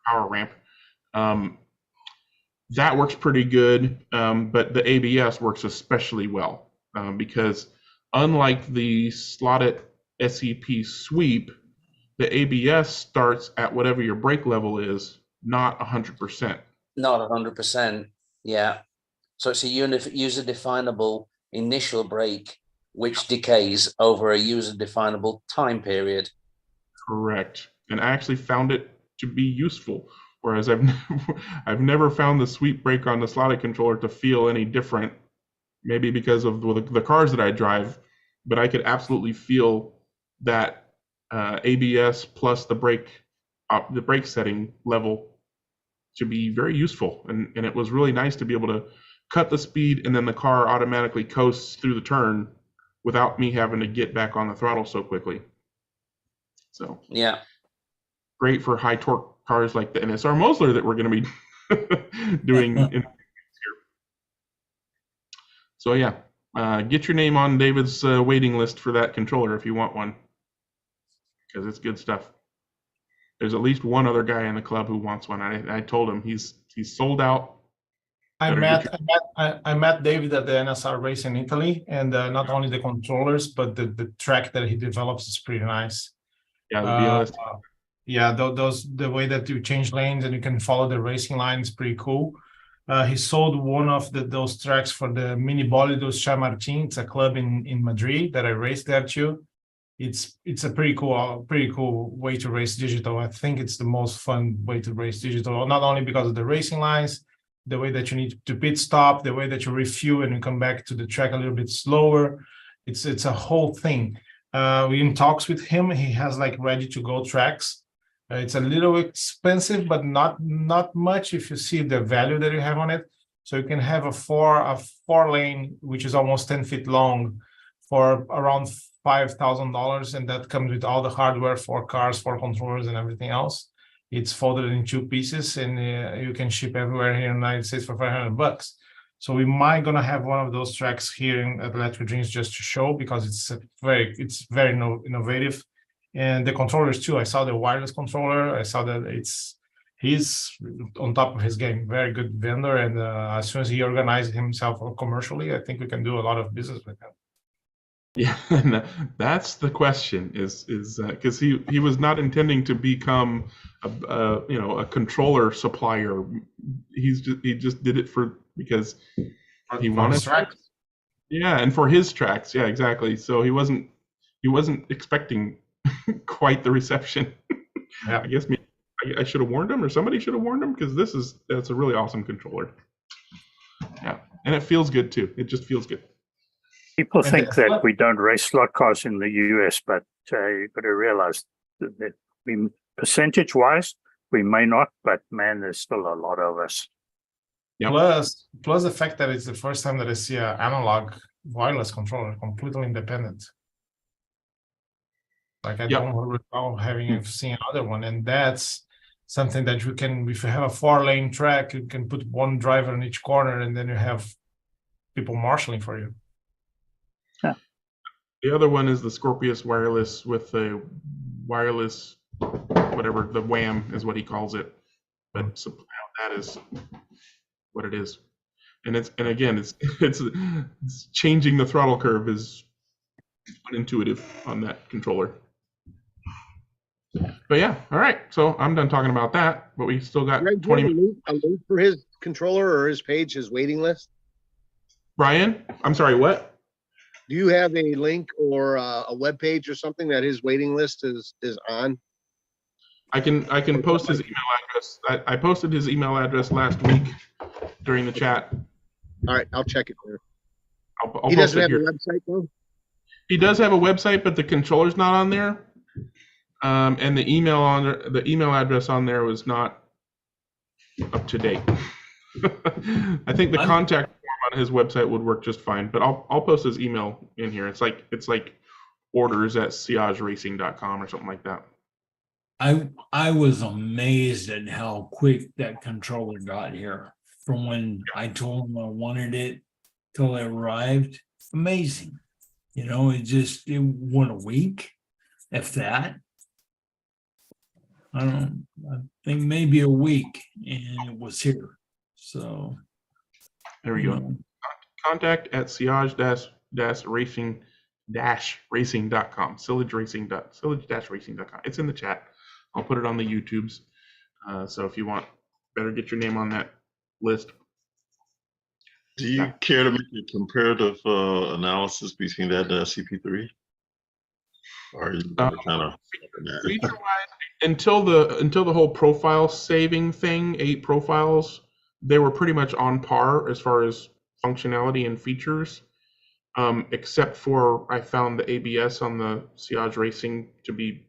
Power ramp. That works pretty good, but the ABS works especially well because unlike the slotted SEP sweep, the ABS starts at whatever your brake level is, not 100%. Not 100%. Yeah. So it's a user-definable initial brake, which decays over a user-definable time period. Correct. And I actually found it to be useful, whereas I've never found the sweep brake on the slotted controller to feel any different, maybe because of the cars that I drive, but I could absolutely feel that ABS plus the brake setting level to be very useful. And it was really nice to be able to cut the speed and then the car automatically coasts through the turn without me having to get back on the throttle so quickly. So yeah, great for high torque cars like the NSR Mosler that we're going to be doing in here. So yeah, get your name on David's waiting list for that controller if you want one, because it's good stuff. There's at least one other guy in the club who wants one. I told him he's sold out. I met David at the NSR race in Italy, and not only the controllers, but the track that he develops is pretty nice. Yeah, the BLS. Yeah, the way that you change lanes and you can follow the racing line is pretty cool. He sold one of those tracks for the Mini Bolidos Chamartin. It's a club in Madrid that I raced there too. It's a pretty cool way to race digital. I think it's the most fun way to race digital, not only because of the racing lines, the way that you need to pit stop, the way that you refuel and you come back to the track a little bit slower. It's a whole thing. We in talks with him. He has like ready to go tracks. It's a little expensive, but not much if you see the value that you have on it. So you can have a four lane, which is almost 10 feet long, for around $5,000, and that comes with all the hardware, 4 cars, 4 controllers, and everything else. It's folded in 2 pieces, and you can ship everywhere here in the United States for $500. So we might gonna have one of those tracks here at Electric Dreams just to show, because it's very innovative. And the controllers too. I saw the wireless controller. I saw that he's on top of his game. Very good vendor, and as soon as he organizes himself commercially, I think we can do a lot of business with him. Yeah, and that's the question. Is because he was not intending to become a controller supplier. He just did it because he wanted tracks. Yeah, and for his tracks. Yeah, exactly. So he wasn't expecting quite the reception. Yeah. I guess I should have warned him, or somebody should have warned him, because that's a really awesome controller. Yeah, and it feels good too. It just feels good. People think that we don't race slot cars in the US, but you've got to realize that we, percentage-wise, we may not, but man, there's still a lot of us. Yep. Plus the fact that it's the first time that I see an analog wireless controller, completely independent. Like I don't recall having seen another one, and that's something that you can, if you have a 4-lane track, you can put one driver in each corner, and then you have people marshalling for you. Yeah. The other one is the Scorpius wireless with the wireless, whatever, the WAM is what he calls it. But that is what it is. And again, it's changing the throttle curve is unintuitive on that controller. But yeah, all right. So I'm done talking about that, but we still got Greg, 20 minutes. a link for his controller or his page, his waiting list? Brian, I'm sorry, what? Do you have a link or a web page or something that his waiting list is on? I can post his email address. I posted his email address last week during the chat. All right, I'll check it there. I'll He doesn't post have it a here. website though? He does have a website, but the controller's not on there. And the email address on there was not up to date. I think the contact form on his website would work just fine, but I'll post his email in here. It's like orders@sillageracing.com or something like that. I was amazed at how quick that controller got here. From when I told him I wanted it till it arrived. Amazing. You know, it went a week, if that. I think maybe a week, and it was here. So there we go. Contact at sillage-racing.com. Sillage-racing.com. It's in the chat. I'll put it on the YouTubes. So if you want, better get your name on that list. Do you care to make a comparative analysis between that and the SCP-3? Or are you kind of feature-wise, until the whole profile saving thing, 8 profiles, they were pretty much on par as far as functionality and features, except for I found the ABS on the Sillage Racing to be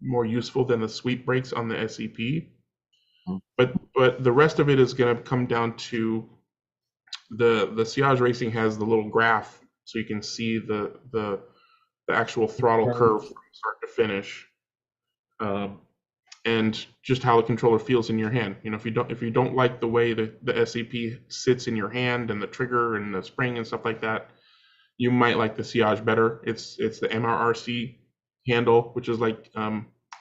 more useful than the sweep brakes on the SCP. But the rest of it is going to come down to the Sillage Racing has the little graph, so you can see the actual throttle curve from start to finish, and just how the controller feels in your hand. You know, if you don't like the way the SCP sits in your hand and the trigger and the spring and stuff like that, you might like the Sillage better. It's the MRRC handle, which is like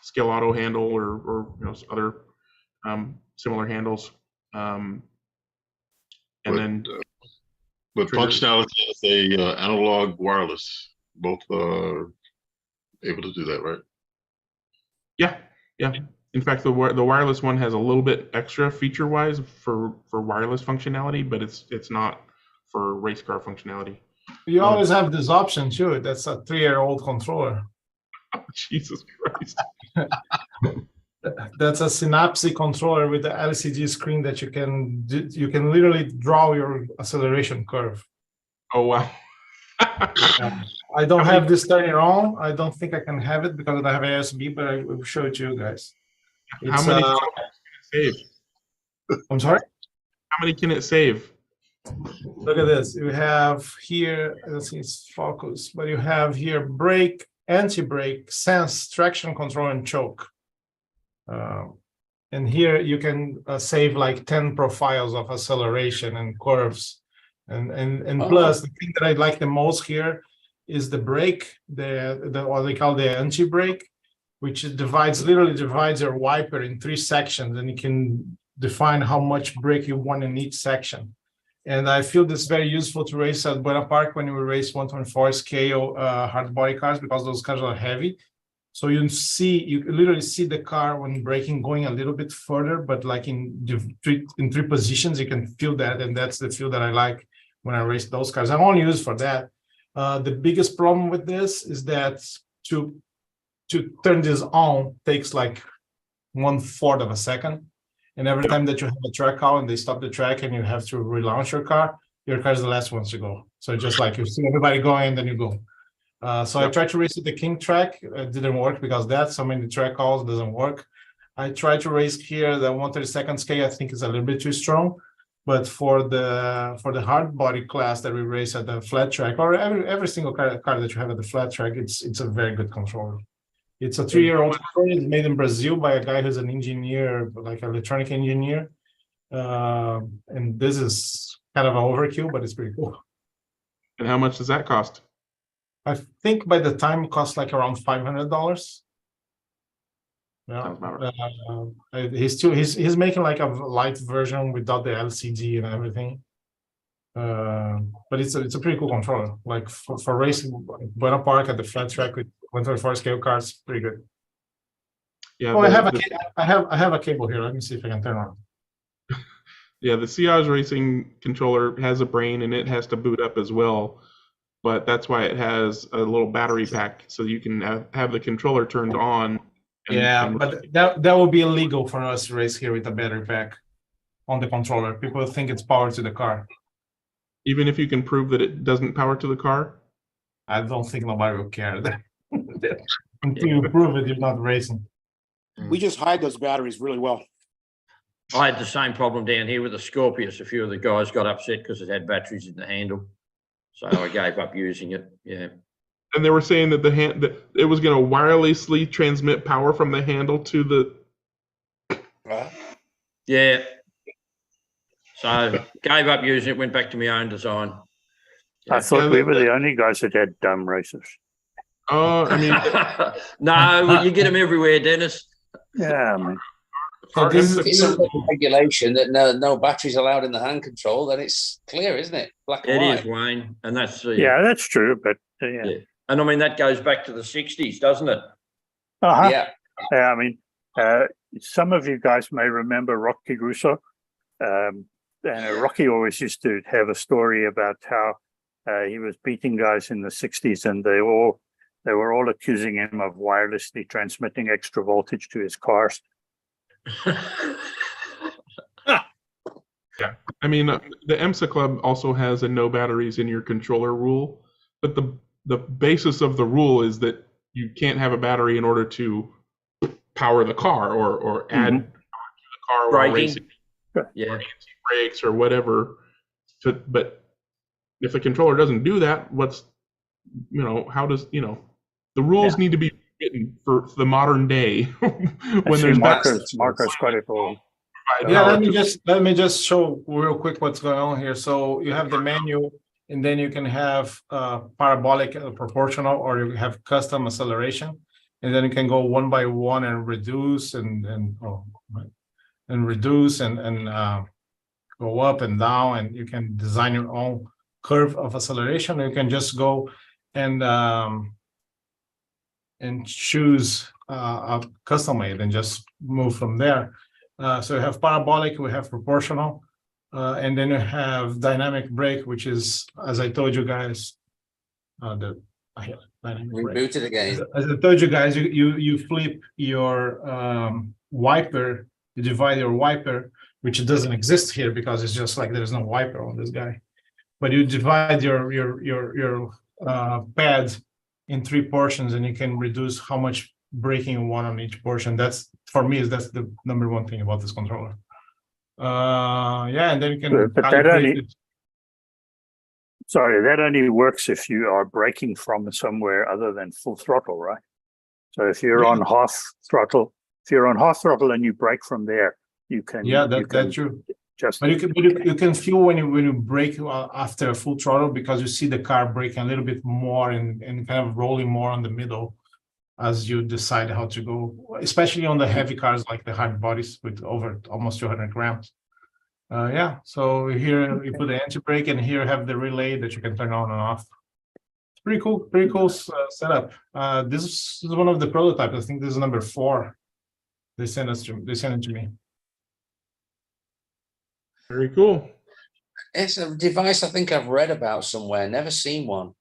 Scale Auto handle or other similar handles. But functionality is a analog wireless. Both are able to do that, right? Yeah. In fact, the wireless one has a little bit extra feature-wise for wireless functionality, but it's not for race car functionality. You always have this option too. That's a 3-year-old controller. Oh, Jesus Christ. That's a Synapse controller with the LCD screen that you can literally draw your acceleration curve. Oh wow. I don't have this turning on. I don't think I can have it because I have ASB, but I will show it to you guys. How It's, many can it save? I'm sorry? How many can it save? Look at this. You have here, let's see, it's focus, but you have here brake, anti-brake, sense, traction control, and choke. And here you can save like 10 profiles of acceleration and curves. And plus, the thing that I like the most here is the brake, the what they call the anti-brake, which literally divides your wiper in 3 sections, and you can define how much brake you want in each section. And I feel this very useful to race at Buena Park when we race 124 scale hard body cars, because those cars are heavy. So you literally see the car when braking going a little bit further, but like in 3 positions, you can feel that. And that's the feel that I like when I race those cars. I only use for that. The biggest problem with this is that to turn this on takes like 1/4 of a second. And every time that you have a track out and they stop the track and you have to relaunch your car is the last one to go. So just like you see everybody going and then you go. So I tried to race at the King track. It didn't work because so many track calls doesn't work. I tried to race here. The 132nd scale I think is a little bit too strong. But for the hard body class that we race at the flat track, or every single car that you have at the flat track, it's a very good controller. It's a 3-year-old controller. It's made in Brazil by a guy who's an engineer, like an electronic engineer. And this is kind of an overkill, but it's pretty cool. And how much does that cost? I think by the time it costs like around $500. Yeah, he's making like a light version without the LCD and everything. But it's a pretty cool controller. Like for racing Buena Park at the flat track with 124 scale cars, pretty good. Yeah. Oh, I have a cable here. Let me see if I can turn on. Yeah, the Sillage Racing Controller has a brain and it has to boot up as well. But that's why it has a little battery pack, so you can have the controller turned on. But that would be illegal for us to race here with a battery pack on the controller. People think it's power to the car. Even if you can prove that it doesn't power to the car? I don't think nobody will care. Until you prove it, you're not racing. We just hide those batteries really well. I had the same problem down here with the Scorpius. A few of the guys got upset because it had batteries in the handle. So I gave up using it. Yeah. And they were saying that that it was going to wirelessly transmit power from the handle to the. Yeah. So gave up using it. Went back to my own design. I thought we were the only guys that had dumb racers. I mean, no, you get them everywhere, Dennis. Yeah, I mean. If it's a regulation that no batteries allowed in the hand control, then it's clear, isn't it? Black and white. It is, Wayne, and that's yeah, that's true. But yeah, and I mean that goes back to the '60s, doesn't it? Yeah. I mean, some of you guys may remember Rocky Russo. And Rocky always used to have a story about how he was beating guys in the '60s, and they were all accusing him of wirelessly transmitting extra voltage to his cars. Yeah, I mean the EMSA Club also has a no batteries in your controller rule, but the basis of the rule is that you can't have a battery in order to power the car or add power to the car while racing, brakes or whatever. But if the controller doesn't do that, how does the rules need to be written for the modern day when there's Marco's quite a cool. Yeah, let me just show real quick what's going on here. So you have the menu, and then you can have parabolic proportional, or you have custom acceleration, and then you can go one by one and reduce and reduce and go up and down, and you can design your own curve of acceleration. You can just go and choose a custom made and just move from there. So you have parabolic, we have proportional, and then you have dynamic brake, which is, as I told you guys, the dynamic brake. Rebooted again. As I told you guys, you flip your wiper, you divide your wiper, which doesn't exist here because it's just like there's no wiper on this guy. But you divide your pads in 3 portions, and you can reduce how much braking you want on each portion. That's for me, that's the number one thing about this controller. Yeah, and then you can But that calibrate only, it. sorry, that only works if you are braking from somewhere other than full throttle, right? So if you're on half throttle, and you brake from there, you can. Yeah, you can that's true. Just But you can feel when you brake after full throttle, because you see the car braking a little bit more and kind of rolling more on the middle as you decide how to go, especially on the heavy cars like the hard bodies with over almost 200 grams. Yeah, so here you put the anti-brake, and here have the relay that you can turn on and off. It's pretty cool setup. This is one of the prototypes. I think this is number 4. They sent it to me. Very cool. It's a device I think I've read about somewhere, never seen one.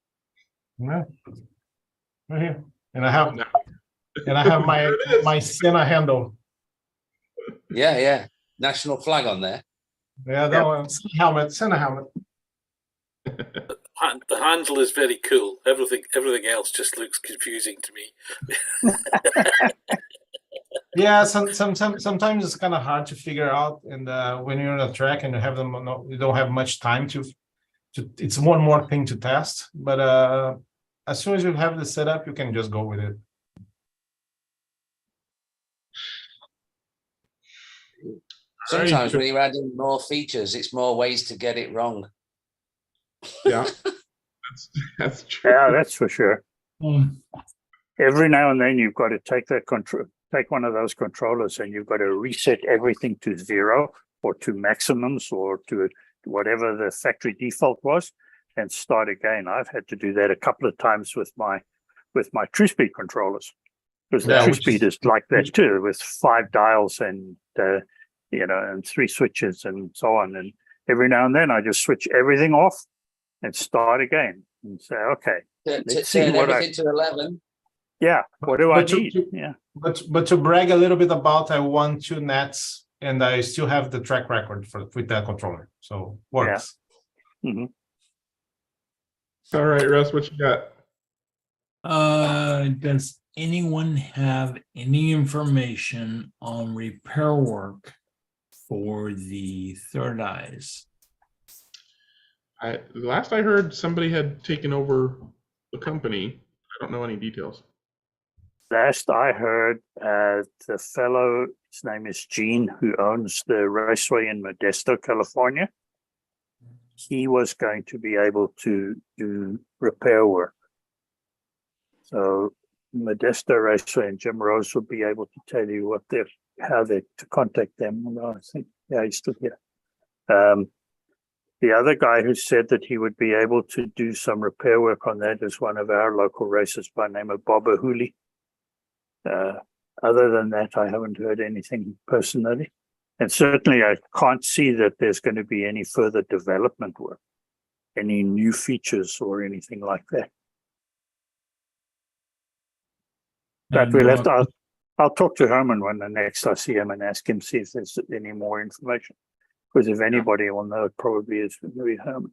Yeah, right here. And I have my Senna handle. Yeah. National flag on there. Yeah, that one. Senna helmet. The handle is very cool. Everything else just looks confusing to me. Yeah, sometimes it's kind of hard to figure out, and when you're on a track and you don't have much time to it's one more thing to test. But as soon as you have the setup, you can just go with it. Sometimes when you add in more features, it's more ways to get it wrong. Yeah, that's true. Yeah, that's for sure. Every now and then you've got to take one of those controllers, and you've got to reset everything to 0 or to maximums or to whatever the factory default was, and start again. I've had to do that a couple of times with my TrueSpeed controllers, because the TrueSpeed is like that too, with 5 dials and and 3 switches and so on. And every now and then I just switch everything off and start again and say, okay, let's see turn what everything to 11. Yeah, what do I need? Yeah. But to brag a little bit about, I won 2 nets, and I still have the track record with that controller. So works. Yeah. Mm-hmm. All right, Russ, what you got? Does anyone have any information on repair work for the third eyes? Last I heard, somebody had taken over the company. I don't know any details. Last I heard, the fellow, his name is Gene, who owns the raceway in Modesto, California. He was going to be able to do repair work. So Modesto Raceway and Jim Rose will be able to tell you how to contact them. I think, yeah, he's still here. The other guy who said that he would be able to do some repair work on that is one of our local racers by the name of Bob Ahuli. Other than that, I haven't heard anything personally. And certainly I can't see that there's going to be any further development work, any new features or anything like that. But we'll have to, I'll talk to Herman when the next I see him and ask him, see if there's any more information. Because if anybody will know, it probably is going to be Herman.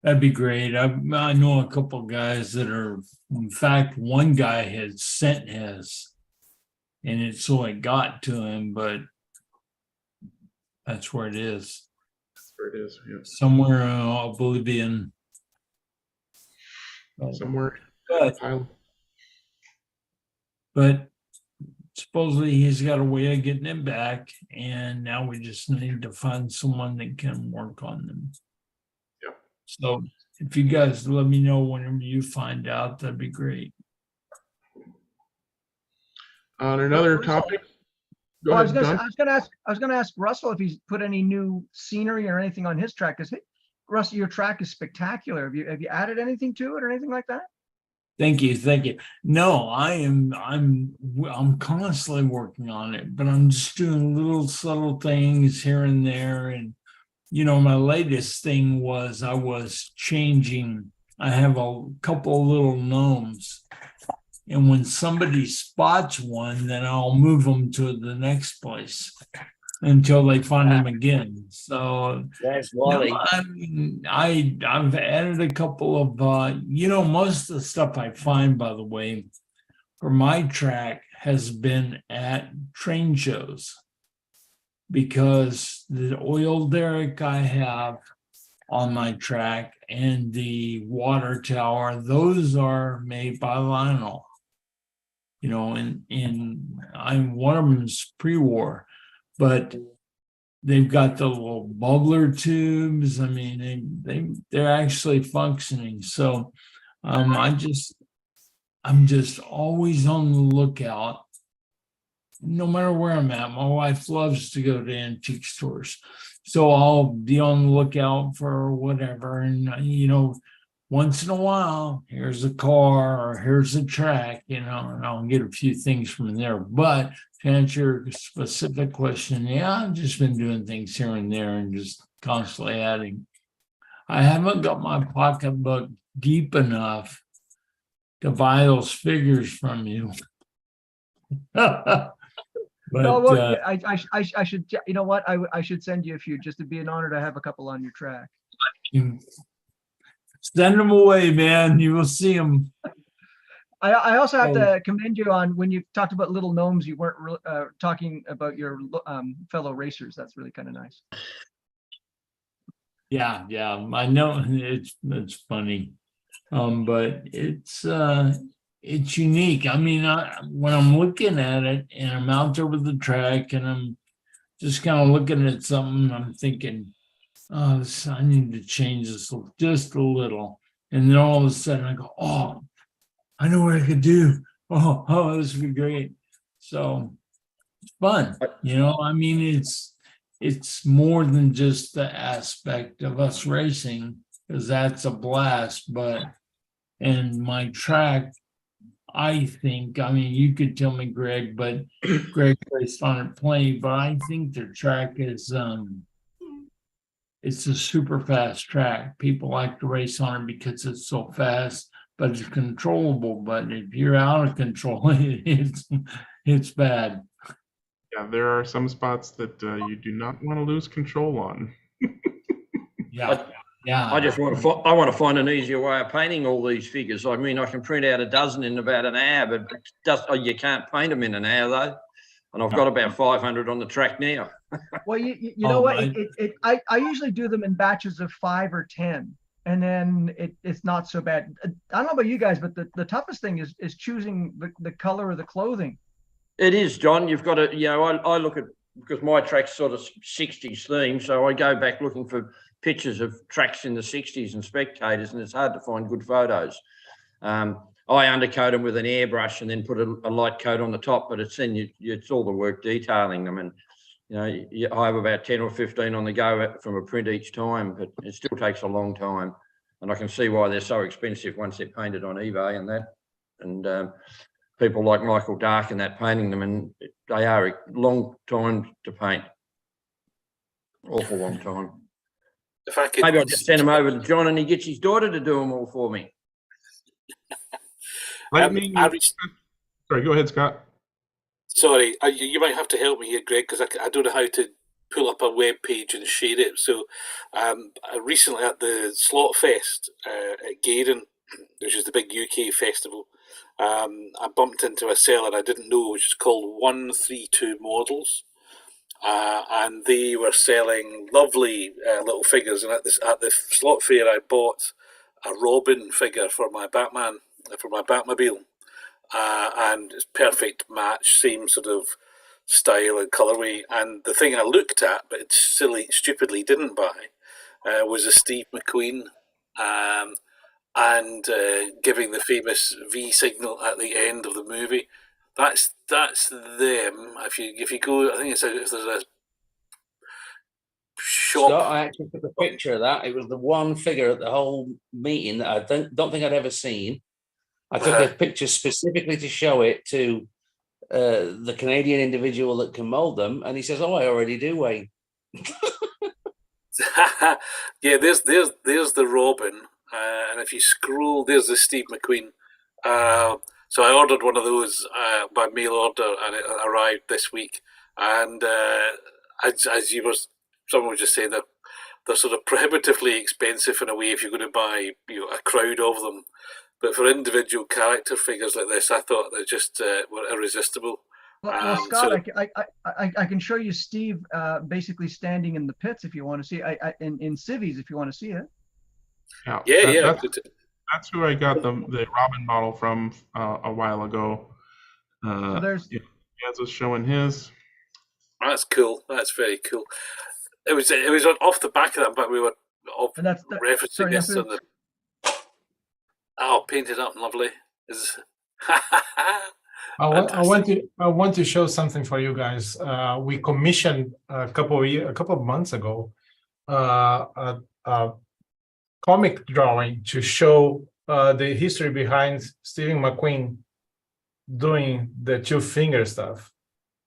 That'd be great. I know a couple guys that are, in fact, one guy had sent his, and it got to him, but that's where it is. That's where it is. Yeah. Somewhere in oblivion. Somewhere. But supposedly he's got a way of getting them back, and now we just need to find someone that can work on them. Yeah. So if you guys let me know whenever you find out, that'd be great. On another topic. Go I ahead, was gonna ask Russell if he's put any new scenery or anything on his track. Because Russell, your track is spectacular. Have you added anything to it or anything like that? Thank you. No, I'm constantly working on it, but I'm just doing little subtle things here and there. And my latest thing was I was changing. I have a couple of little gnomes, and when somebody spots one, then I'll move them to the next place. until they find them again. So That's no, Wally. I mean, I've added a couple of most of the stuff I find, by the way, for my track has been at train shows, because the oil derrick I have on my track and the water tower, those are made by Lionel. And one of them's pre-war, but they've got the little bubbler tubes. I mean, they're actually functioning. So I'm just always on the lookout. No matter where I'm at, my wife loves to go to antique stores. So I'll be on the lookout for whatever. And, once in a while, here's a car or here's a track, and I'll get a few things from there. But to answer your specific question, yeah, I've just been doing things here and there and just constantly adding. I haven't got my pocketbook deep enough to buy those figures from you. But no, well, I should, you know what? I should send you a few, just to be an honor to have a couple on your track. Send them away, man. You will see them. I also have to commend you on when you talked about little gnomes. You weren't talking about your fellow racers. That's really kind of nice. Yeah, I know it's funny, but it's unique. I mean, when I'm looking at it and I'm out there with the track and I'm just kind of looking at something, I'm thinking, oh, I need to change this just a little. And then all of a sudden I go, oh, I know what I could do. Oh, this would be great. So it's fun. I mean, it's more than just the aspect of us racing, because that's a blast. And my track, I think, I mean, you could tell me, Greg, but Greg raced on it plenty, but I think their track is, it's a super fast track. People like to race on it because it's so fast, but it's controllable. But if you're out of control, it's bad. Yeah, there are some spots that you do not want to lose control on. Yeah. I just want to find an easier way of painting all these figures. I mean, I can print out a dozen in about an hour, but you can't paint them in an hour though. And I've got about 500 on the track now. Well, you know what? I usually do them in batches of 5 or 10, and then it's not so bad. I don't know about you guys, but the toughest thing is choosing the color of the clothing. It is, John. You've got to, I look at, because my track's sort of 60s theme, so I go back looking for pictures of tracks in the 60s and spectators, and it's hard to find good photos. I undercoat them with an airbrush and then put a light coat on the top, but it's all the work detailing them. And, I have about 10 or 15 on the go from a print each time, but it still takes a long time. And I can see why they're so expensive once they're painted on eBay and that. And people like Michael Dark and that painting them, and they are a long time to paint. Awful long time. Maybe I'll just send them over to John and he gets his daughter to do them all for me. Sorry, go ahead, Scott. Sorry, you might have to help me here, Greg, because I don't know how to pull up a web page and share it. So recently at the Slot Fest at Gaydon, which is the big UK festival, I bumped into a seller I didn't know, which is called 132 Models. And they were selling lovely little figures. And at the slot fair, I bought a Robin figure for my Batman, for my Batmobile. And it's perfect match, same sort of style and colorway. And the thing I looked at, but stupidly didn't buy, was a Steve McQueen, and giving the famous V signal at the end of the movie. That's them. If you go, I think there's a shop. Scott, I actually took a picture of that. It was the one figure at the whole meeting that I don't think I'd ever seen. I took a picture specifically to show it to the Canadian individual that can mold them, and he says, "Oh, I already do, Wayne." Yeah, there's the Robin, and if you scroll, there's the Steve McQueen. So I ordered one of those by mail order, and it arrived this week. And as you were, someone was just saying that they're sort of prohibitively expensive in a way if you're going to buy a crowd of them. But for individual character figures like this, I thought they just were irresistible. Well, Scott, I can show you Steve basically standing in the pits if you want to see. In civvies if you want to see it. Yeah. That's who I got the Robin model from a while ago. So there's. Gaz was showing his. That's cool. That's very cool. It was off the back of that, but we were referencing this on the. Oh, painted up, lovely. I want to show something for you guys. We commissioned a couple of months ago a comic drawing to show the history behind Stephen McQueen doing the two finger stuff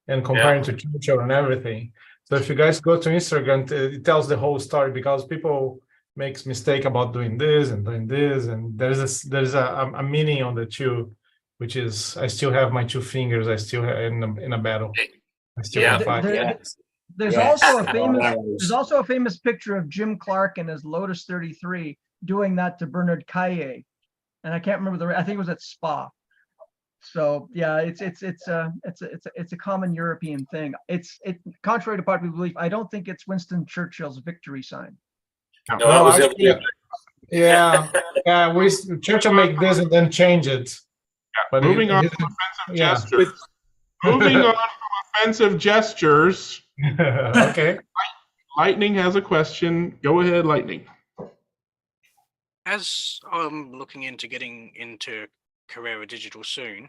and comparing to Churchill and everything. So if you guys go to Instagram, it tells the whole story because people makes mistake about doing this, and there's a meaning on the two, which is I still have my two fingers. I still have in a battle. I still have five. There's also a famous picture of Jim Clark and his Lotus 33 doing that to Bernard Caillet, and I can't remember I think it was at Spa. So yeah, it's a common European thing. It's contrary to popular belief, I don't think it's Winston Churchill's victory sign. No, Churchill make this and then change it. But moving on from offensive gestures. Moving on from offensive gestures. Okay. Lightning has a question. Go ahead, Lightning. As I'm looking into getting into Carrera Digital soon,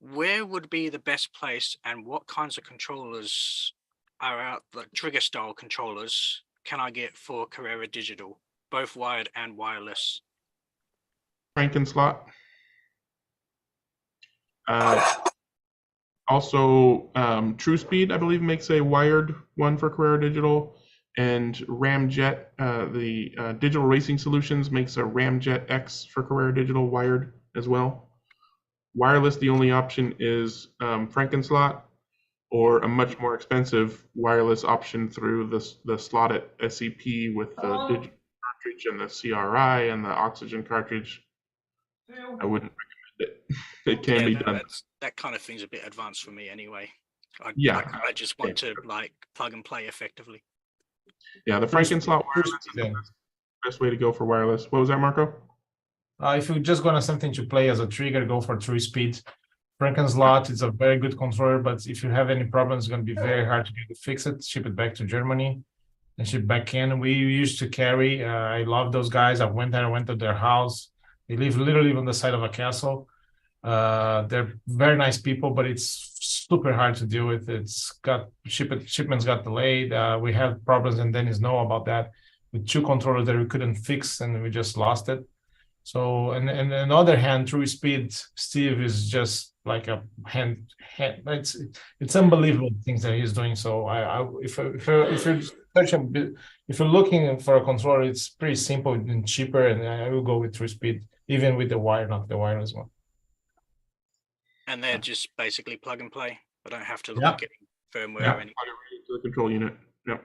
where would be the best place and what kinds of controllers are out, like trigger style controllers, can I get for Carrera Digital, both wired and wireless? Frankenslot. Also, TrueSpeed, I believe, makes a wired one for Carrera Digital, and Ramjet, the Digital Racing Solutions, makes a Ramjet X for Carrera Digital wired as well. Wireless, the only option is Frankenslot, or a much more expensive wireless option through the slotted SCP with the digital cartridge and the CRI and the oxygen cartridge. I wouldn't recommend it. It can be done. That kind of thing's a bit advanced for me anyway. I just want to like plug and play effectively. Yeah, the Frankenslot wireless is the best way to go for wireless. What was that, Marco? If you're just gonna something to play as a trigger, go for TrueSpeed. Frankenslot is a very good controller, but if you have any problems, it's gonna be very hard to get it fix it, ship it back to Germany, and ship back in. We used to carry. I love those guys. I went to their house. They live literally on the side of a castle. They're very nice people, but it's super hard to deal with. It's got shipments got delayed. We had problems, and Dennis know about that with two controllers that we couldn't fix, and we just lost it. So, and on the other hand, TrueSpeed, Steve is just like a hand. It's unbelievable the things that he's doing. So, if you're looking for a controller, it's pretty simple and cheaper, and I will go with TrueSpeed, even with the wire, not the wireless one. And they're just basically plug and play. I don't have to look at getting firmware or anything. To the control unit. Yep.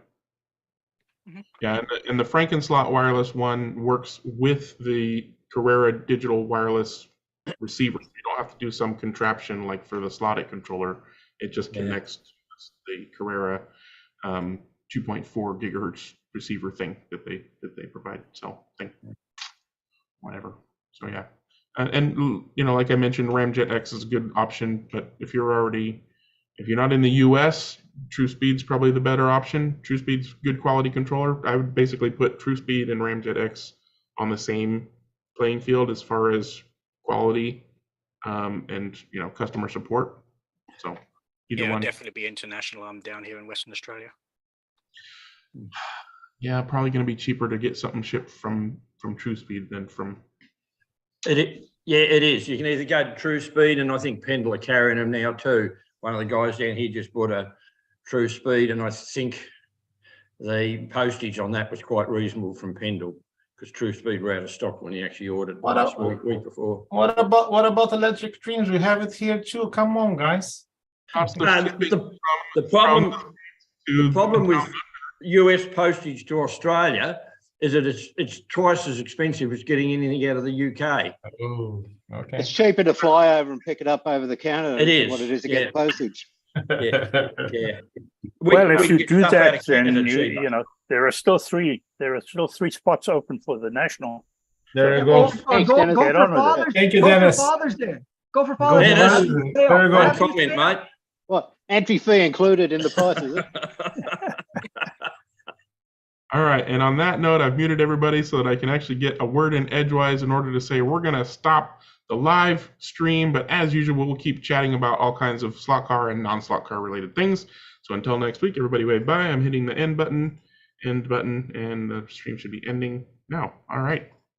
Yeah, and the Frankenslot wireless one works with the Carrera Digital wireless receiver. You don't have to do some contraption like for the slotted controller. It just connects to the Carrera 2.4 gigahertz receiver thing that they provide. So whatever. So yeah. And like I mentioned, Ramjet X is a good option, but if you're not in the US, TrueSpeed's probably the better option. TrueSpeed's good quality controller. I would basically put TrueSpeed and Ramjet X on the same playing field as far as quality and customer support. So either one. Definitely be international. I'm down here in Western Australia. Yeah, probably going to be cheaper to get something shipped from TrueSpeed than from. It is. You can either go to TrueSpeed, and I think Pendle are carrying them now too. One of the guys down here just bought a TrueSpeed, and I think the postage on that was quite reasonable from Pendle, because TrueSpeed were out of stock when he actually ordered last week before. What about Electric Dreams? We have it here too. Come on, guys. The problem. The problem with US postage to Australia is that it's twice as expensive as getting anything out of the UK. Oh, okay. It's cheaper to fly over and pick it up over the counter It than is, what it is to yeah. get postage. Yeah, yeah. Well, if we you get do stuff out that, of then Canada you cheaper. know there are still three spots open for the national. There you Go, go. Thanks, go Dennis. for Get on with it. Father's Thank you, Go Dennis. for Father's Day. Go for Go Father's for Day. Dennis. Father's Happy Day. There you go. One Happy comment, sale. mate. What, entry fee included in the price, is it? All right, and on that note, I've muted everybody so that I can actually get a word in edgewise in order to say we're going to stop the live stream, but as usual, we'll keep chatting about all kinds of slot car and non-slot car related things. So until next week, everybody wave bye. I'm hitting the end button, and the stream should be ending now. All right.